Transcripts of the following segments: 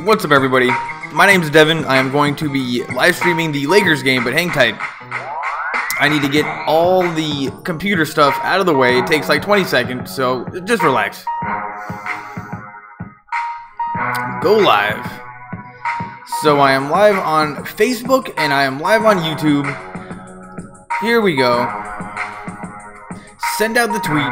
What's up, everybody? My name's Devin. I am going to be live streaming the Lakers game, but hang tight. I need to get all the computer stuff out of the way. It takes like 20 seconds, so just relax. Go live. So I am live on Facebook and I am live on YouTube. Here we go. Send out the tweet.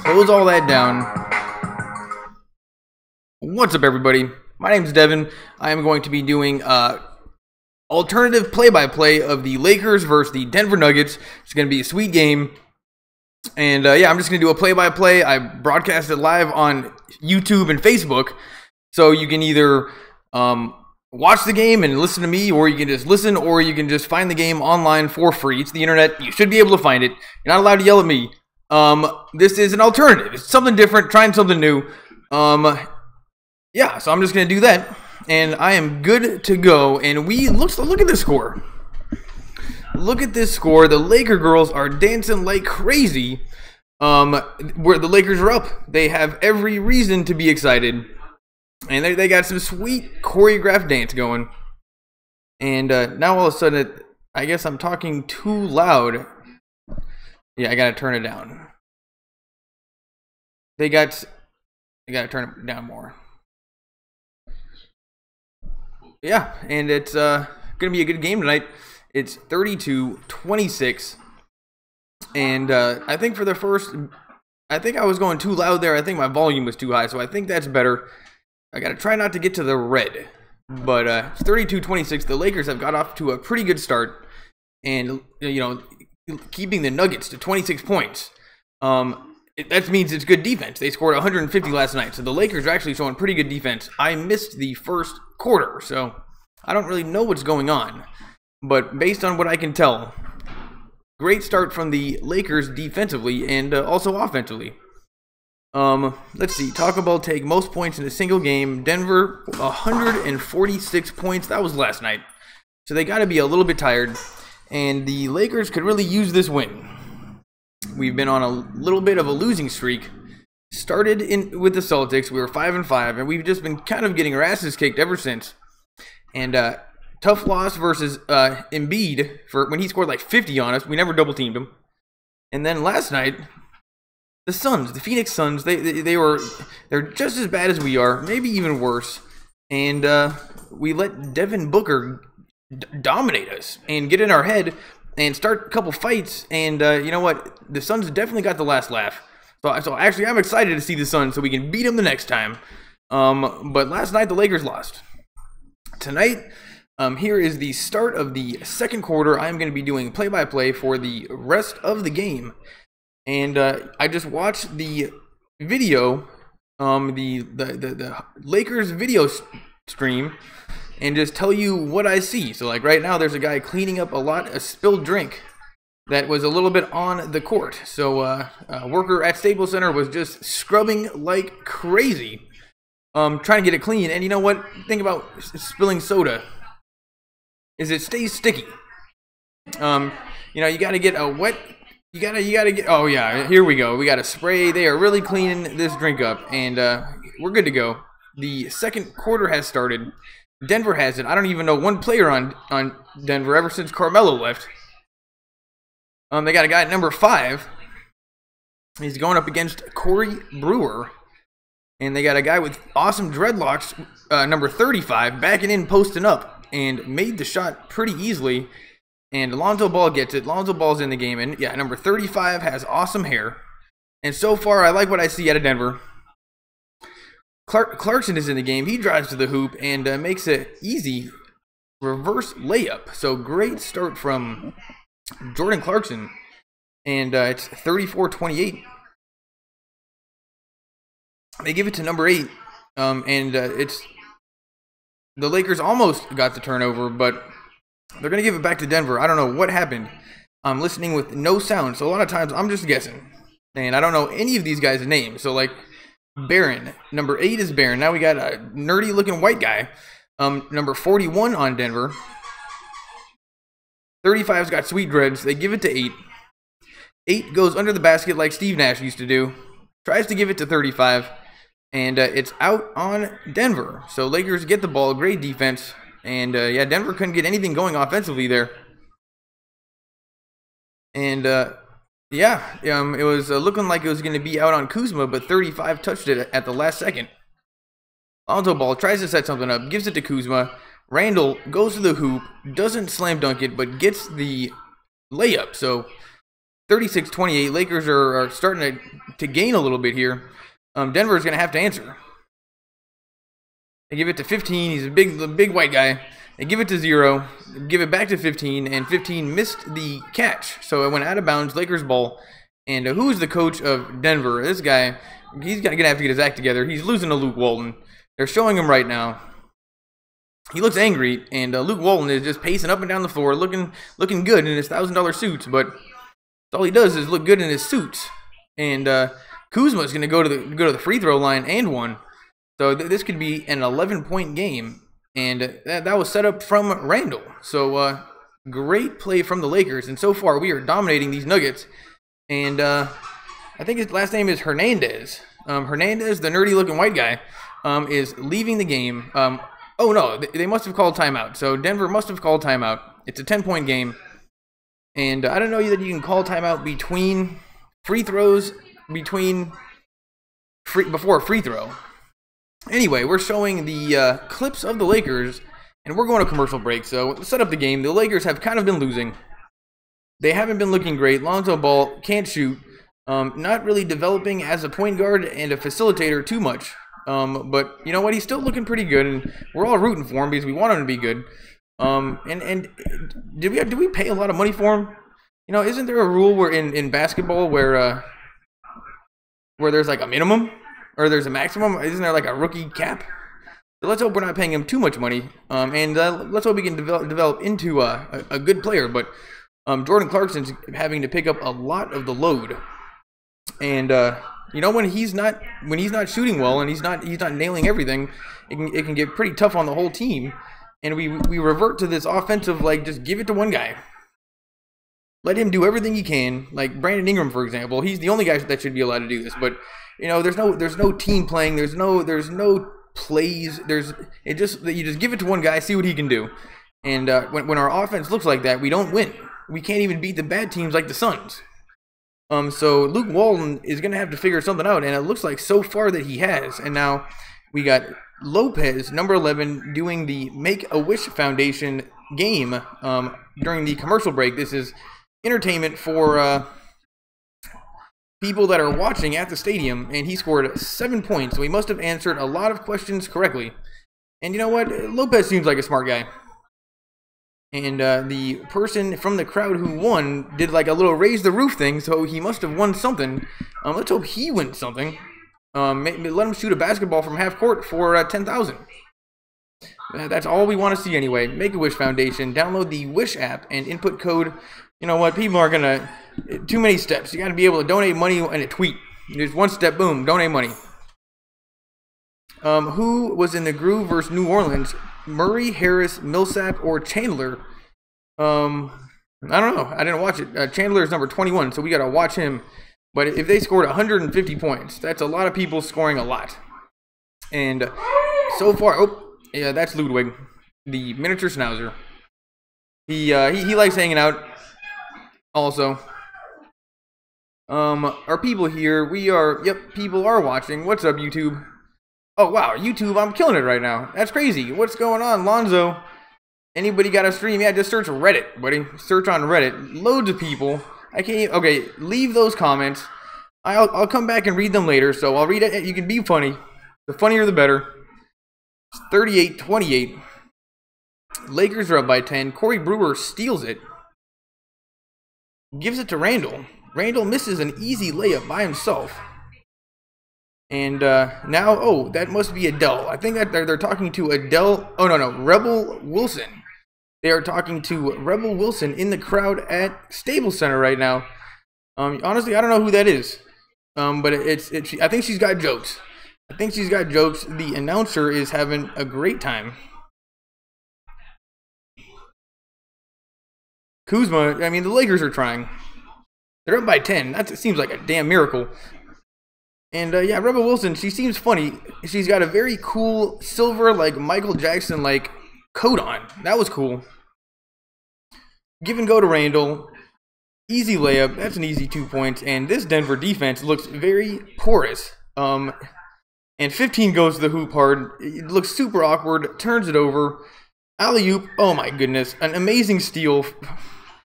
Close all that down. What's up, everybody? My name's Devin. I am going to be doing alternative play-by-play of the Lakers versus the Denver Nuggets. It's going to be a sweet game. And yeah, I'm just going to do a play-by-play. I broadcast it live on YouTube and Facebook. So you can either watch the game and listen to me, or you can just listen, or you can just find the game online for free. It's the internet. You should be able to find it. You're not allowed to yell at me. This is an alternative. It's something different, trying something new. Yeah, so I'm just going to do that. And I am good to go. And look at this score. Look at this score. The Laker girls are dancing like crazy. Where the Lakers are up. They have every reason to be excited. And they got some sweet choreographed dance going. And now all of a sudden, I guess I'm talking too loud. Yeah, I gotta turn it down. I gotta turn it down more. Yeah, and it's gonna be a good game tonight. It's 32-26, and I think for the first, I think I was going too loud there. I think my volume was too high, so I think that's better. I gotta try not to get to the red, but it's 32-26. The Lakers have got off to a pretty good start, and you know, keeping the Nuggets to 26 points. That means it's good defense. They scored 150 last night, so the Lakers are actually showing pretty good defense. I missed the first quarter, so I don't really know what's going on. But based on what I can tell, great start from the Lakers defensively and also offensively. Let's see. Taco Bell take most points in a single game. Denver, 146 points. That was last night. So they got to be a little bit tired. And the Lakers could really use this win. We've been on a little bit of a losing streak. Started with the Celtics. We were 5-5, and we've just been kind of getting our asses kicked ever since. And tough loss versus Embiid for when he scored like 50 on us. We never double teamed him. And then last night, the Suns, the Phoenix Suns, they're just as bad as we are, maybe even worse. And we let Devin Booker dominate us and get in our head and start a couple fights. And you know what? The Suns definitely got the last laugh. So actually, I'm excited to see the Suns so we can beat them the next time. But last night, the Lakers lost. Tonight, here is the start of the second quarter. I'm going to be doing play-by-play for the rest of the game. And I just watched the video, the Lakers video stream, and just tell you what I see. So like right now, there's a guy cleaning up a spilled drink that was a little bit on the court. So a worker at Staples Center was just scrubbing like crazy, trying to get it clean. And you know what? Thing about spilling soda is it stays sticky. You know, you got to get a wet. You gotta get. Oh yeah, here we go. We got to spray. They are really cleaning this drink up, and we're good to go. The second quarter has started. Denver has it. I don't even know one player on Denver ever since Carmelo left. They got a guy at number 5. He's going up against Corey Brewer. And they got a guy with awesome dreadlocks, number 35, backing in, posting up, and made the shot pretty easily. And Lonzo Ball gets it. Lonzo Ball's in the game. And yeah, number 35 has awesome hair. And so far, I like what I see out of Denver. Clarkson is in the game. He drives to the hoop and makes an easy reverse layup. So great start from Jordan Clarkson. And it's 34-28. They give it to number 8. And it's the Lakers almost got the turnover, but they're going to give it back to Denver. I don't know what happened. I'm listening with no sound, so a lot of times I'm just guessing. And I don't know any of these guys' names. So like Barron, number 8 is Barron. Now we got a nerdy looking white guy. Number 41 on Denver. 35's got sweet dreads. They give it to 8. 8 goes under the basket like Steve Nash used to do. Tries to give it to 35. And it's out on Denver. So Lakers get the ball. Great defense. And yeah, Denver couldn't get anything going offensively there. And yeah, it was looking like it was going to be out on Kuzma, but 35 touched it at the last second. Lonzo Ball tries to set something up, gives it to Kuzma. Randall goes to the hoop, doesn't slam dunk it, but gets the layup. So 36-28, Lakers are starting to gain a little bit here. Denver is going to have to answer. They give it to 15. He's a big white guy. They give it to 0. Give it back to 15, and 15 missed the catch. So it went out of bounds, Lakers ball. And who's the coach of Denver? This guy, he's going to have to get his act together. He's losing to Luke Walton. They're showing him right now. He looks angry, and Luke Walton is just pacing up and down the floor, looking good in his $1,000 suits. But all he does is look good in his suits. And Kuzma is going to go to the free throw line and one. So this could be an 11-point game. And that was set up from Randall. So great play from the Lakers. And so far, we are dominating these Nuggets. And I think his last name is Hernandez. Hernandez, the nerdy-looking white guy, is leaving the game. Oh, no, they must have called timeout. So Denver must have called timeout. It's a 10-point game. And I don't know that you can call timeout between free throws, before a free throw. Anyway, we're showing the clips of the Lakers, and we're going to commercial break. So let's set up the game. The Lakers have kind of been losing. They haven't been looking great. Lonzo Ball can't shoot. Not really developing as a point guard and a facilitator too much. But you know what? He's still looking pretty good, and we're all rooting for him because we want him to be good. And did we pay a lot of money for him? You know, isn't there a rule where in basketball where there's like a minimum? Or there's a maximum? Isn't there like a rookie cap? So let's hope we're not paying him too much money. And let's hope we can develop into a good player. But Jordan Clarkson's having to pick up a lot of the load. And you know, when he's not shooting well and he's not nailing everything, it can get pretty tough on the whole team. And we revert to this offensive, like, just give it to one guy. Let him do everything he can. Like Brandon Ingram, for example, he's the only guy that should be allowed to do this. But you know, there's no team playing. There's no plays. You just give it to one guy, see what he can do. And when our offense looks like that, we don't win. We can't even beat the bad teams like the Suns. So Luke Walton is going to have to figure something out, and it looks like so far that he has. And now we got Lopez, number 11, doing the Make-A-Wish Foundation game during the commercial break. This is entertainment for people that are watching at the stadium, and he scored 7 points, so he must have answered a lot of questions correctly. And you know what? Lopez seems like a smart guy. And the person from the crowd who won did like a little raise the roof thing, so he must have won something. Let's hope he wins something. Let him shoot a basketball from half court for $10,000. That's all we want to see anyway. Make-A-Wish Foundation. Download the Wish app and input code. You know what? People are going to... Too many steps. You got to be able to donate money in a tweet. There's one step, boom, donate money. Who was in the Groove versus New Orleans? Murray, Harris, Millsap, or Chandler? I don't know. I didn't watch it. Chandler is number 21, so we got to watch him. But if they scored 150 points, that's a lot of people scoring a lot. And so far, oh, yeah, that's Ludwig, the miniature schnauzer. He likes hanging out. Also, our people here, people are watching. What's up, YouTube? Oh, wow, YouTube, I'm killing it right now. That's crazy. What's going on, Lonzo? Anybody got a stream? Yeah, just search Reddit, buddy. Search on Reddit. Loads of people. I can't even, okay, leave those comments. I'll come back and read them later, so I'll read it. You can be funny. The funnier, the better. 38-28. Lakers are up by 10. Corey Brewer steals it. Gives it to Randall. Randall misses an easy layup by himself. And now, oh, that must be Adele. I think that they're talking to Adele. Oh, no, Rebel Wilson. They are talking to Rebel Wilson in the crowd at Staples Center right now. Honestly, I don't know who that is. But I think she's got jokes. The announcer is having a great time. Kuzma, I mean, the Lakers are trying. They're up by 10. That seems like a damn miracle. And yeah, Rebel Wilson, she seems funny. She's got a very cool silver, like Michael Jackson, like coat on. That was cool. Give and go to Randall. Easy layup. That's an easy 2 points. And this Denver defense looks very porous. And 15 goes to the hoop hard. It looks super awkward. Turns it over. Alley-oop. Oh my goodness. An amazing steal.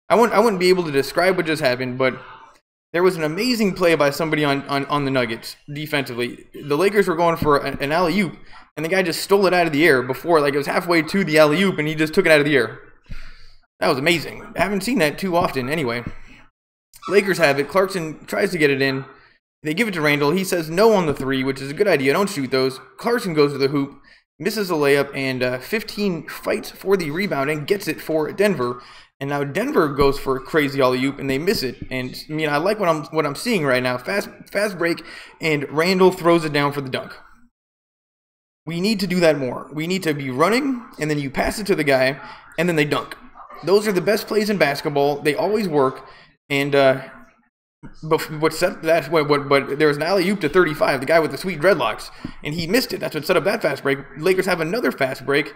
I wouldn't be able to describe what just happened, but there was an amazing play by somebody on the Nuggets defensively. The Lakers were going for an alley-oop, and the guy just stole it out of the air before, like it was halfway to the alley-oop, and he just took it out of the air. That was amazing. I haven't seen that too often anyway. Lakers have it. Clarkson tries to get it in. They give it to Randall. He says no on the three, which is a good idea. Don't shoot those. Clarkson goes to the hoop, misses a layup, and 15 fights for the rebound and gets it for Denver. And now Denver goes for a crazy alley-oop, and they miss it. And I mean, I like what I'm seeing right now. Fast break, and Randall throws it down for the dunk. We need to do that more. We need to be running, and then you pass it to the guy, and then they dunk. Those are the best plays in basketball. They always work. And but there was an alley-oop to 35, the guy with the sweet dreadlocks, and he missed it. That's what set up that fast break. Lakers have another fast break,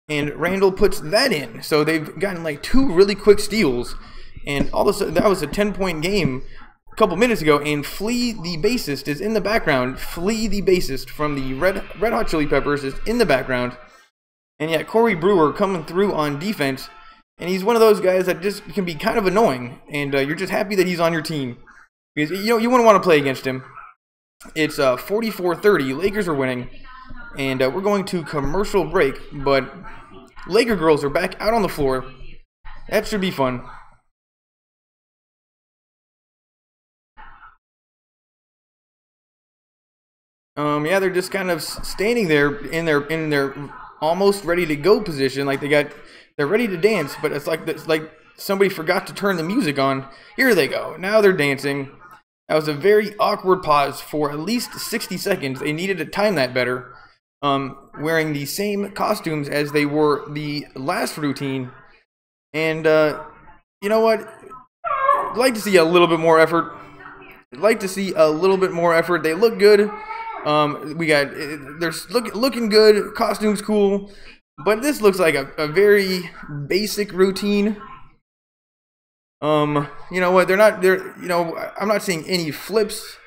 and Randall puts that in. So they've gotten like 2 really quick steals, and all of a sudden that was a 10-point game a couple minutes ago. And Flea the bassist is in the background. Flea the bassist from the Red Hot Chili Peppers is in the background, and yet Corey Brewer coming through on defense. And he's one of those guys that just can be kind of annoying, and you're just happy that he's on your team. Because, you know, you wouldn't want to play against him. It's 44-30. Lakers are winning, and we're going to commercial break. But Laker girls are back out on the floor. That should be fun. Yeah, they're just kind of standing there in their almost ready to go position, like they're ready to dance, but it's like somebody forgot to turn the music on. Here they go. Now they're dancing. That was a very awkward pause for at least 60 seconds. They needed to time that better. Wearing the same costumes as they wore the last routine. And you know what? I'd like to see a little bit more effort. They look good. They're looking good. Costumes cool. But this looks like a very basic routine. You know what? I'm not seeing any flips.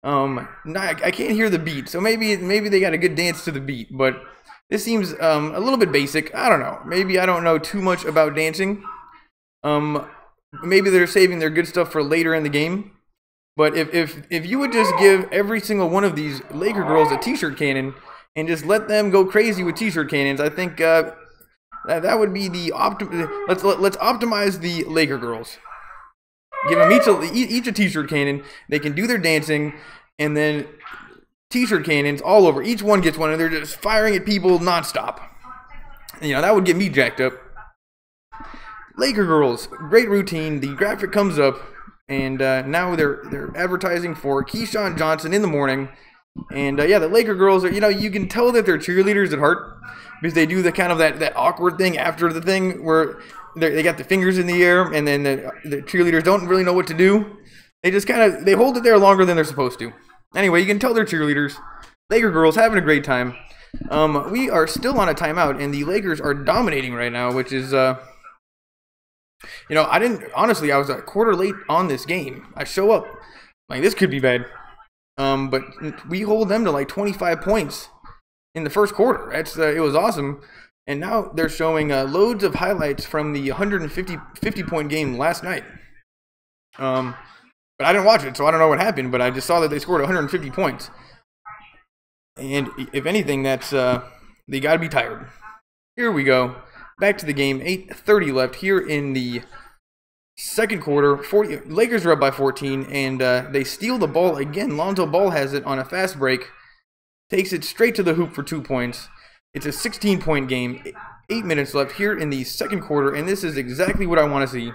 I can't hear the beat. So maybe they got a good dance to the beat, but this seems a little bit basic. I don't know. Maybe I don't know too much about dancing. Maybe they're saving their good stuff for later in the game. But if you would just give every single one of these Laker girls a t-shirt cannon and just let them go crazy with t-shirt cannons, I think that would be the let's optimize the Laker girls. Give them each a t-shirt cannon. They can do their dancing, and then t-shirt cannons all over. Each one gets one, and they're just firing at people nonstop. You know, that would get me jacked up. Laker girls, great routine. The graphic comes up, and now they're advertising for Keyshawn Johnson in the morning. And yeah, the Laker girls are, you know, you can tell that they're cheerleaders at heart, because they do the kind of that awkward thing after the thing where they got the fingers in the air, and then the cheerleaders don't really know what to do. They just they hold it there longer than they're supposed to. Anyway, you can tell they're cheerleaders. Laker girls having a great time. We are still on a timeout, and the Lakers are dominating right now, which is you know, I was a quarter late on this game. I show up like, this could be bad. But we hold them to like 25 points in the first quarter. It was awesome. And now they're showing loads of highlights from the 50-point game last night. But I didn't watch it, so I don't know what happened. But I just saw that they scored 150 points. And if anything, that's they got to be tired. Here we go. Back to the game. 8:30 left here in the second quarter. Lakers are up by 14, and they steal the ball again. Lonzo Ball has it on a fast break. Takes it straight to the hoop for 2 points. It's a 16-point game. 8 minutes left here in the second quarter, and this is exactly what I want to see.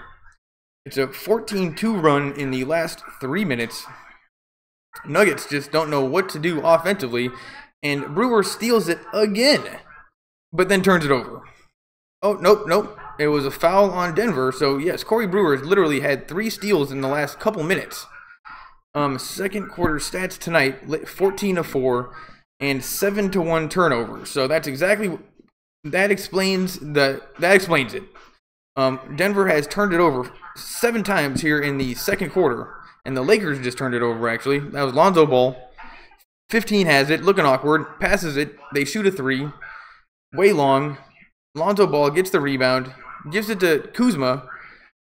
It's a 14-2 run in the last 3 minutes. Nuggets just don't know what to do offensively, and Brewer steals it again, but then turns it over. Oh, nope. it was a foul on Denver. So yes, Corey Brewer has literally had 3 steals in the last couple minutes. Second quarter stats tonight: 14 of 4 and 7 to 1 turnovers. So that's exactly that explains it. Denver has turned it over 7 times here in the second quarter, and the Lakers just turned it over. Actually, that was Lonzo Ball. 15 has it, looking awkward, passes it. They shoot a 3, way long. Lonzo Ball gets the rebound, gives it to Kuzma,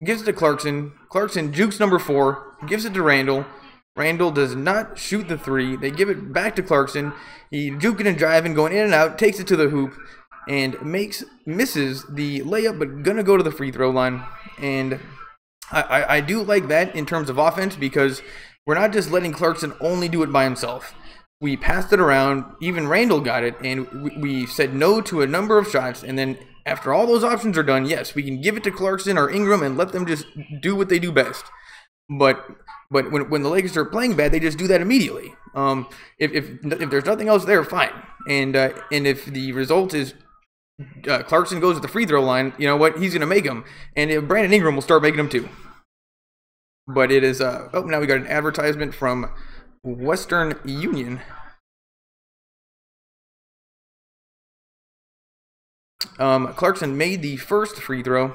gives it to Clarkson. Clarkson jukes number 4, gives it to Randall. Randall does not shoot the 3. They give it back to Clarkson. He juking and driving, going in and out, takes it to the hoop, and misses the layup, but gonna go to the free throw line. And I do like that in terms of offense, because we're not just letting Clarkson only do it by himself. We passed it around. Even Randall got it, and we said no to a number of shots. And then after all those options are done, yes, we can give it to Clarkson or Ingram and let them just do what they do best. But when the Lakers are playing bad, they just do that immediately. If there's nothing else there, fine. And if the result is Clarkson goes to the free throw line, you know what? He's gonna make them, and Brandon Ingram will start making them too. But it is oh, now we got an advertisement from Western Union. Clarkson made the first free throw.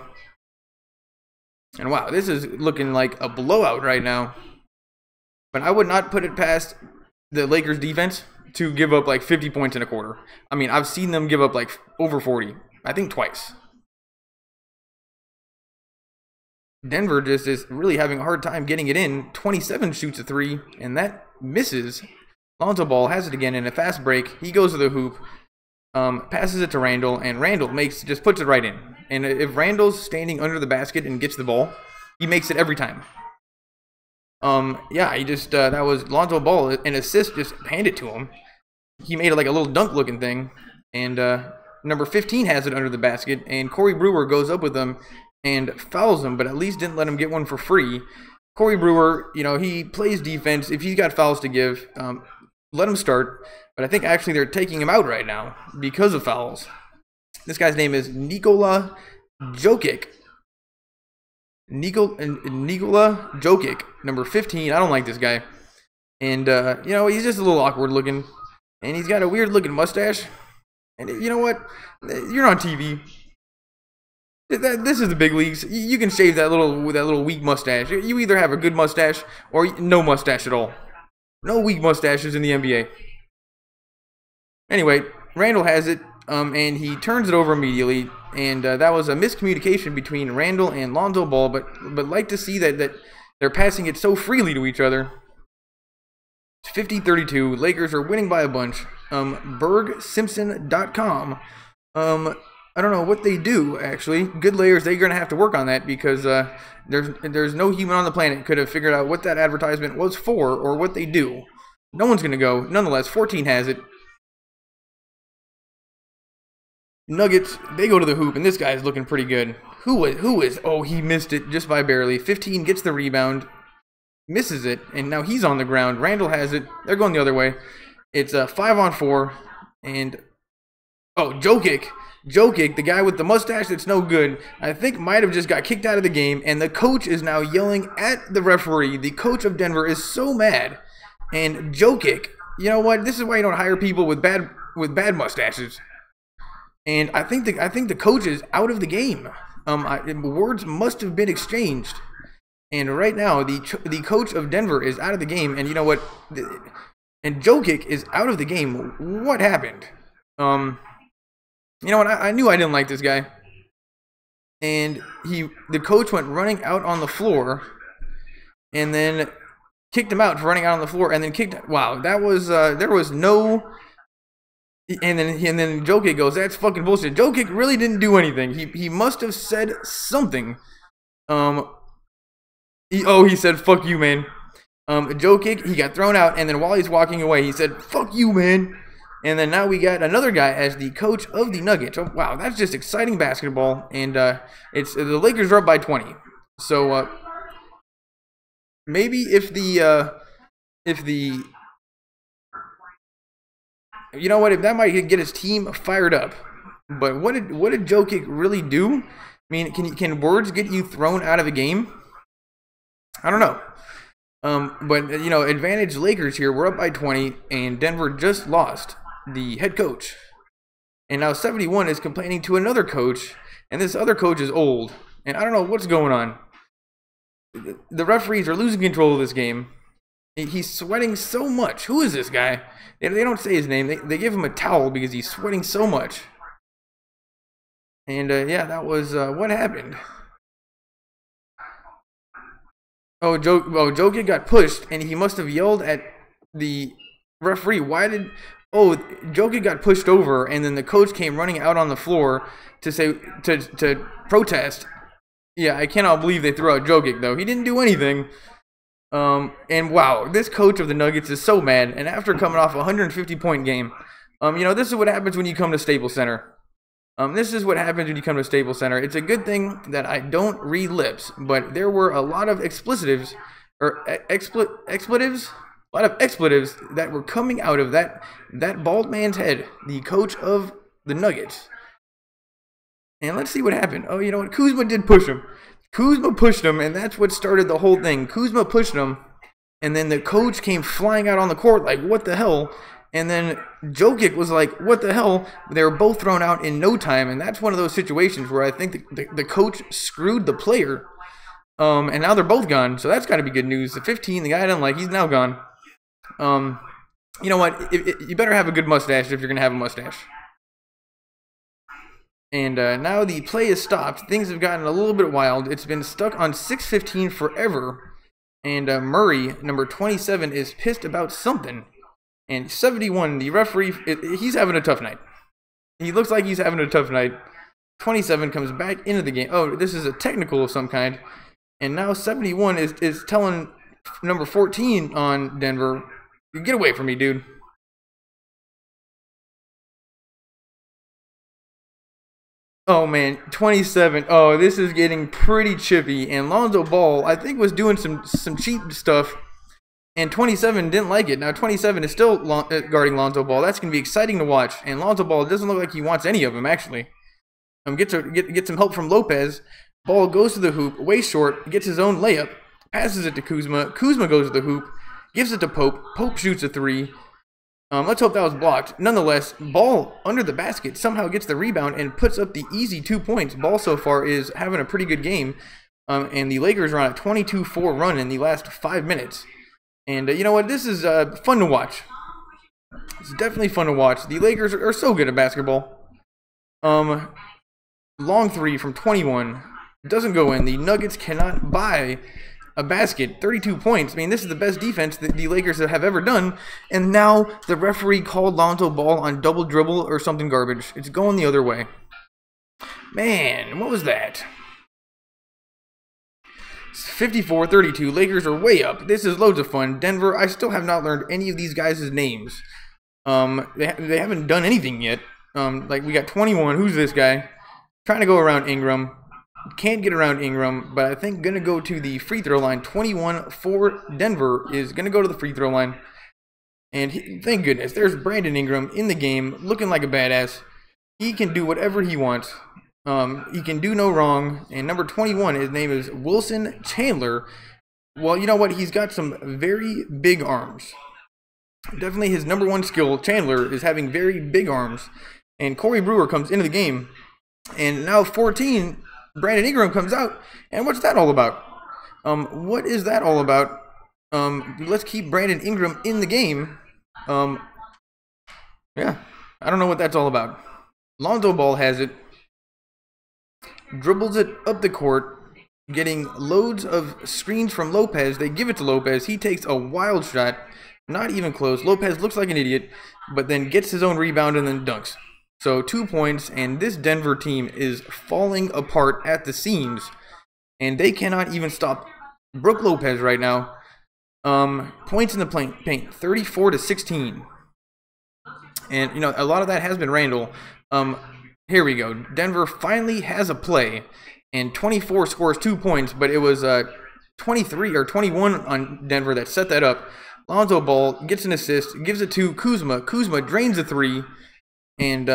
And wow, this is looking like a blowout right now. But I would not put it past the Lakers defense to give up like 50 points in a quarter. I mean, I've seen them give up like over 40. I think twice. Denver just is really having a hard time getting it in. 27 shoots a 3, and that misses. Lonzo Ball has it again in a fast break. He goes to the hoop, passes it to Randall, and Randall just puts it right in. And if Randall's standing under the basket and gets the ball, he makes it every time. Yeah, he just that was Lonzo Ball, an assist, just handed to him. He made it like a little dunk looking thing, and number 15 has it under the basket, and Corey Brewer goes up with him and fouls him, but at least didn't let him get one for free. Corey Brewer, you know, he plays defense. If he's got fouls to give, let him start. But I think actually they're taking him out right now because of fouls. This guy's name is Nikola Jokic. Nikola Jokic, number 15. I don't like this guy. And, you know, he's just a little awkward looking. And he's got a weird looking mustache. And you know what? You're on TV. This is the big leagues. You can shave that little weak mustache. You either have a good mustache or no mustache at all. No weak mustaches in the NBA. Anyway, Randall has it, and he turns it over immediately. And that was a miscommunication between Randall and Lonzo Ball. But like to see that they're passing it so freely to each other. It's 50-32. Lakers are winning by a bunch. BergSimpson.com. I don't know what they do, actually. Good layers, they're going to have to work on that, because there's no human on the planet could have figured out what that advertisement was for or what they do. No one's going to go. Nonetheless, 14 has it. Nuggets, they go to the hoop, and this guy's looking pretty good. Who is? Oh, he missed it just by barely. 15 gets the rebound, misses it, and now he's on the ground. Randall has it. They're going the other way. It's a 5-on-4, and oh, Jokic, the guy with the mustache that's no good, I think might have just got kicked out of the game, and the coach is now yelling at the referee. The coach of Denver is so mad, and Jokic, you know what? This is why you don't hire people with bad mustaches. And I think the coach is out of the game. Words must have been exchanged, and right now the coach of Denver is out of the game. And you know what? And Jokic is out of the game. What happened? You know what? I knew I didn't like this guy. And the coach went running out on the floor, and then kicked him out for running out on the floor, and then kicked. Wow, that was there was no. And then Jokic goes, "That's fucking bullshit." Jokic really didn't do anything. He must have said something. He said, "Fuck you, man." Jokic, he got thrown out, and then while he's walking away, he said, "Fuck you, man." And then now we got another guy as the coach of the Nuggets. Oh, wow, that's just exciting basketball. And it's the Lakers are up by 20. So maybe if the you know what, if that might get his team fired up. But what did Jokic really do? mean, can words get you thrown out of a game? I don't know. But you know, advantage Lakers here. We're up by 20, and Denver just lost the head coach. And now 71 is complaining to another coach, and this other coach is old. And I don't know what's going on. The referees are losing control of this game. He's sweating so much. Who is this guy? They don't say his name. They give him a towel because he's sweating so much. And yeah, that was what happened. Oh, Jokic got pushed, and he must have yelled at the referee. Why did... Oh, Jokic got pushed over, and then the coach came running out on the floor to say to protest. Yeah, I cannot believe they threw out Jokic, though. He didn't do anything. And wow, this coach of the Nuggets is so mad. And after coming off a 150-point game, you know, this is what happens when you come to Staples Center. This is what happens when you come to Staples Center. It's a good thing that I don't read lips, but there were a lot of expletives that were coming out of that bald man's head, the coach of the Nuggets. And let's see what happened. Oh, you know what? Kuzma did push him. Kuzma pushed him, and that's what started the whole thing. Kuzma pushed him, and then the coach came flying out on the court like, what the hell? And then Jokic was like, what the hell? They were both thrown out in no time, and that's one of those situations where I think the coach screwed the player, and now they're both gone, so that's got to be good news. The 15, the guy I didn't like, he's now gone. You know what? You better have a good mustache if you're going to have a mustache. And now the play is stopped. Things have gotten a little bit wild. It's been stuck on 6:15 forever. And Murray, number 27, is pissed about something. And 71, the referee, he's having a tough night. He looks like he's having a tough night. 27 comes back into the game. Oh, this is a technical of some kind. And now 71 is telling number 14 on Denver, get away from me, dude. Oh, man, 27. Oh, this is getting pretty chippy. And Lonzo Ball, I think, was doing some cheap stuff. And 27 didn't like it. Now 27 is still guarding Lonzo Ball. That's going to be exciting to watch. And Lonzo Ball doesn't look like he wants any of them, actually. Get some help from Lopez. Ball goes to the hoop, way short, gets his own layup, passes it to Kuzma. Kuzma goes to the hoop, gives it to Pope. Pope shoots a three. Let's hope that was blocked. Nonetheless, Ball under the basket somehow gets the rebound and puts up the easy 2 points. Ball so far is having a pretty good game. And the Lakers are on a 22-4 run in the last 5 minutes. And you know what? This is fun to watch. It's definitely fun to watch. The Lakers are so good at basketball. Long three from 21. Doesn't go in. The Nuggets cannot buy a basket. 32 points. I mean, this is the best defense that the Lakers have ever done. And now the referee called Lonzo Ball on double dribble or something garbage. It's going the other way. Man, what was that? 54-32. Lakers are way up. This is loads of fun. Denver, I still have not learned any of these guys' names. They haven't done anything yet. Like, we got 21. Who's this guy? Trying to go around Ingram. Can't get around Ingram, but I think going to go to the free throw line. 21 for Denver is going to go to the free throw line. And thank goodness, there's Brandon Ingram in the game, looking like a badass. He can do whatever he wants. He can do no wrong. And number 21, his name is Wilson Chandler. Well, you know what? He's got some very big arms. Definitely his number one skill, Chandler, is having very big arms. And Corey Brewer comes into the game. And now 14, Brandon Ingram comes out. And what's that all about? What is that all about? Let's keep Brandon Ingram in the game. Yeah, I don't know what that's all about. Lonzo Ball has it. Dribbles it up the court, getting loads of screens from Lopez. They give it to Lopez. He takes a wild shot, not even close. Lopez looks like an idiot, but then gets his own rebound and then dunks. So 2 points, and this Denver team is falling apart at the seams, and they cannot even stop Brook Lopez right now. Points in the paint, 34-16. And, you know, a lot of that has been Randall. Here we go. Denver finally has a play, and 24 scores 2 points, but it was 23 or 21 on Denver that set that up. Lonzo Ball gets an assist, gives it to Kuzma. Kuzma drains a three, and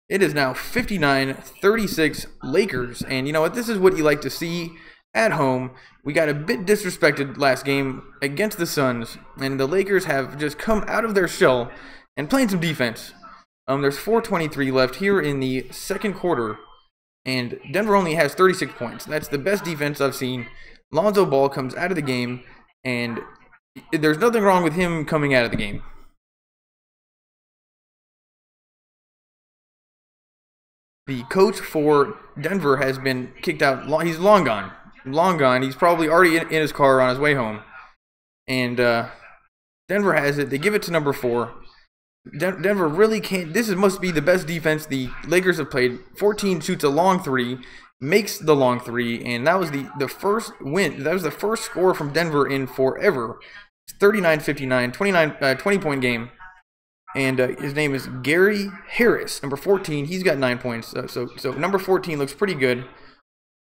It is now 59-36 Lakers. And you know what? This is what you like to see at home. We got a bit disrespected last game against the Suns, and the Lakers have just come out of their shell and playing some defense. There's 4:23 left here in the second quarter, and Denver only has 36 points. That's the best defense I've seen. Lonzo Ball comes out of the game, and there's nothing wrong with him coming out of the game. The coach for Denver has been kicked out. He's long gone. Long gone. He's probably already in his car on his way home. And Denver has it. They give it to number 4. Denver really can't. This must be the best defense the Lakers have played. 14 shoots a long 3, makes the long 3, and that was the first win. That was the first score from Denver in forever. It's 39-59, 20-point game. And his name is Gary Harris, number 14. He's got 9 points. So number 14 looks pretty good.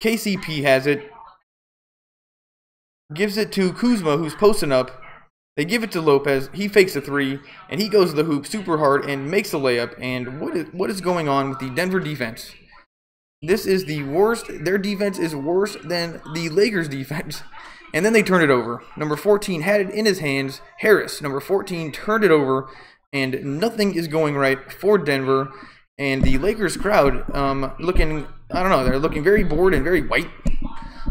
KCP has it. Gives it to Kuzma, who's posting up. They give it to Lopez. He fakes a 3, and he goes to the hoop super hard and makes a layup. And what is going on with the Denver defense? This is the worst. Their defense is worse than the Lakers' defense. And then they turn it over. Number 14 had it in his hands. Harris, number 14, turned it over. And nothing is going right for Denver. And the Lakers crowd looking, I don't know, they're looking very bored and very white.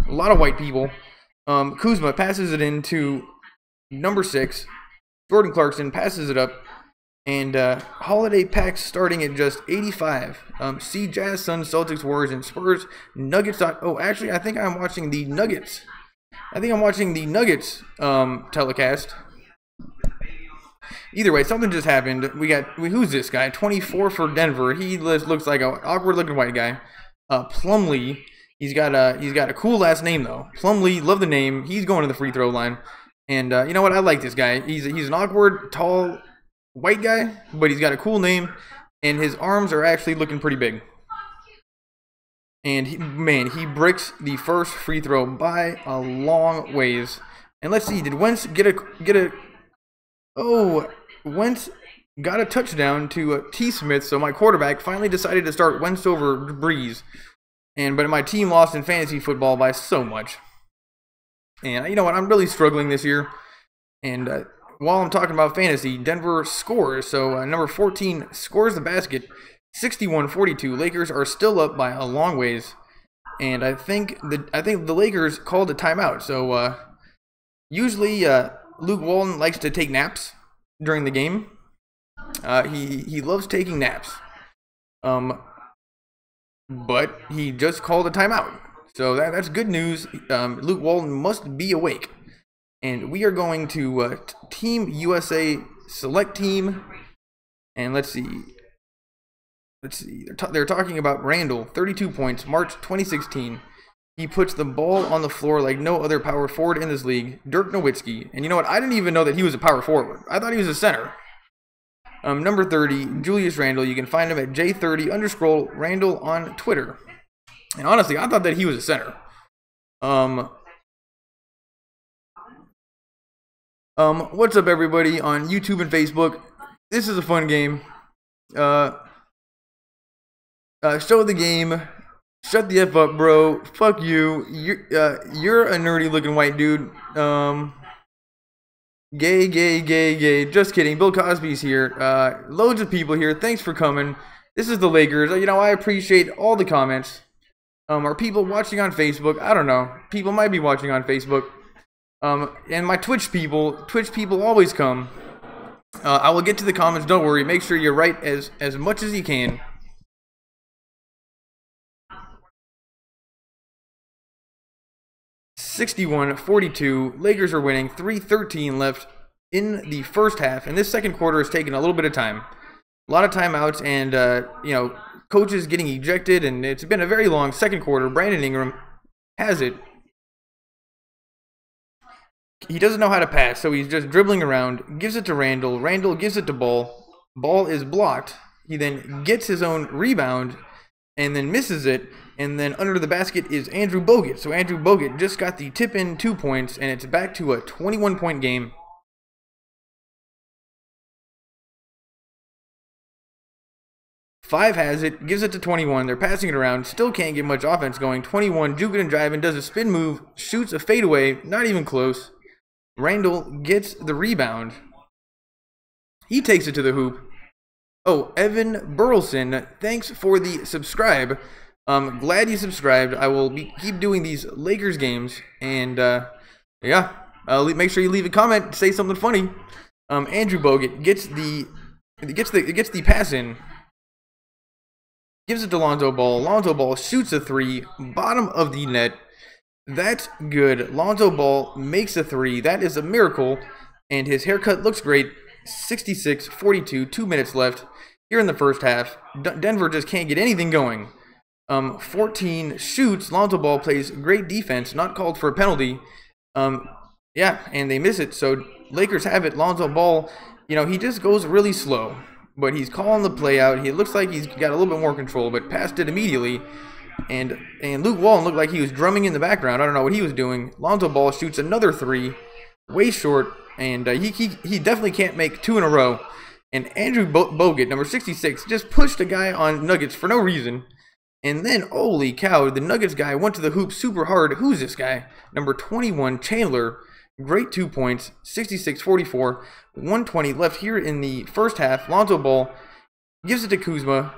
A lot of white people. Kuzma passes it into number 6. Jordan Clarkson passes it up. And Holiday packs starting at just 85. See Jazz, Suns, Celtics, Warriors, and Spurs. Nuggets. Oh, actually, I think I'm watching the Nuggets. Telecast. Either way, something just happened. Who's this guy? 24 for Denver. He looks like an awkward-looking white guy. Plumlee. He's got a cool last name though. Plumlee, love the name. He's going to the free throw line. And you know what? I like this guy. He's an awkward, tall, white guy, but he's got a cool name, and his arms are actually looking pretty big. And he bricks the first free throw by a long ways. And let's see, did Wentz get a? Oh, Wentz got a touchdown to T. Smith, so my quarterback finally decided to start Wentz over Breeze. But my team lost in fantasy football by so much. And you know what? I'm really struggling this year. And while I'm talking about fantasy, Denver scores. So number 14 scores the basket, 61-42. Lakers are still up by a long ways. And I think the Lakers called a timeout. So usually Luke Walton likes to take naps during the game. He loves taking naps. But he just called a timeout. So that's good news. Luke Walton must be awake. And we are going to Team USA Select Team. And let's see. They're talking about Randall, 32 points, March 2016. He puts the ball on the floor like no other power forward in this league. Dirk Nowitzki. And you know what? I didn't even know that he was a power forward. I thought he was a center. Number 30, Julius Randle. You can find him at J30_Randle on Twitter. And honestly, I thought that he was a center. What's up, everybody on YouTube and Facebook? This is a fun game. Show the game. Shut the F up, bro. Fuck you. You're a nerdy looking white dude. Gay. Just kidding. Bill Cosby's here. Loads of people here. Thanks for coming. This is the Lakers. You know, I appreciate all the comments. Are people watching on Facebook? I don't know. People might be watching on Facebook. And my Twitch people always come. I will get to the comments. Don't worry. Make sure you write as much as you can. (61-42). Lakers are winning. 3:13 left in the first half, and this second quarter is taking a little bit of time. A lot of timeouts, and you know, coaches getting ejected, and it's been a very long second quarter. Brandon Ingram has it. He doesn't know how to pass, so he's just dribbling around. Gives it to Randall. Randall gives it to Ball. Ball is blocked. He then gets his own rebound and then misses it. And then under the basket is Andrew Bogut. So Andrew Bogut just got the tip in 2 points, and it's back to a 21-point game. 5 has it, gives it to 21. They're passing it around, still can't get much offense going. 21, juking and driving, does a spin move, shoots a fadeaway, not even close. Randall gets the rebound. He takes it to the hoop. Oh, Evan Burleson, thanks for the subscribe. Glad you subscribed. I will keep doing these Lakers games, and yeah, make sure you leave a comment, say something funny. Andrew Bogut gets the pass in, gives it to Lonzo Ball. Lonzo Ball shoots a 3, bottom of the net. That's good. Lonzo Ball makes a 3. That is a miracle, and his haircut looks great. 66-42, 2 minutes left here in the first half. Denver just can't get anything going. 14 shoots. Lonzo Ball plays great defense, not called for a penalty. Yeah, and they miss it. So Lakers have it. Lonzo Ball, he just goes really slow, but he's calling the play out. He looks like he's got a little bit more control, but passed it immediately. And Luke Walton looked like he was drumming in the background. I don't know what he was doing. Lonzo Ball shoots another 3, way short, and he definitely can't make 2 in a row. And Andrew Bogut, number 66, just pushed a guy on Nuggets for no reason. And then, holy cow, the Nuggets guy went to the hoop super hard. Who's this guy? Number 21, Chandler. Great 2 points, 66-44, 120 left here in the first half. Lonzo Ball gives it to Kuzma.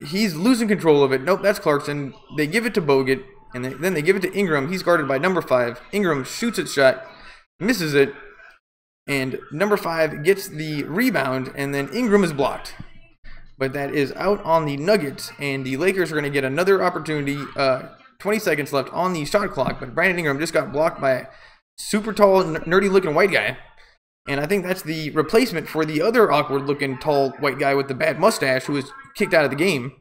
He's losing control of it. Nope, that's Clarkson. They give it to Bogut, and then they give it to Ingram. He's guarded by number 5. Ingram shoots its shot, misses it, and number 5 gets the rebound, and then Ingram is blocked. But that is out on the Nuggets, and the Lakers are going to get another opportunity. 20 seconds left on the shot clock, but Brandon Ingram just got blocked by a super tall, nerdy-looking white guy. And I think that's the replacement for the other awkward-looking, tall, white guy with the bad mustache who was kicked out of the game.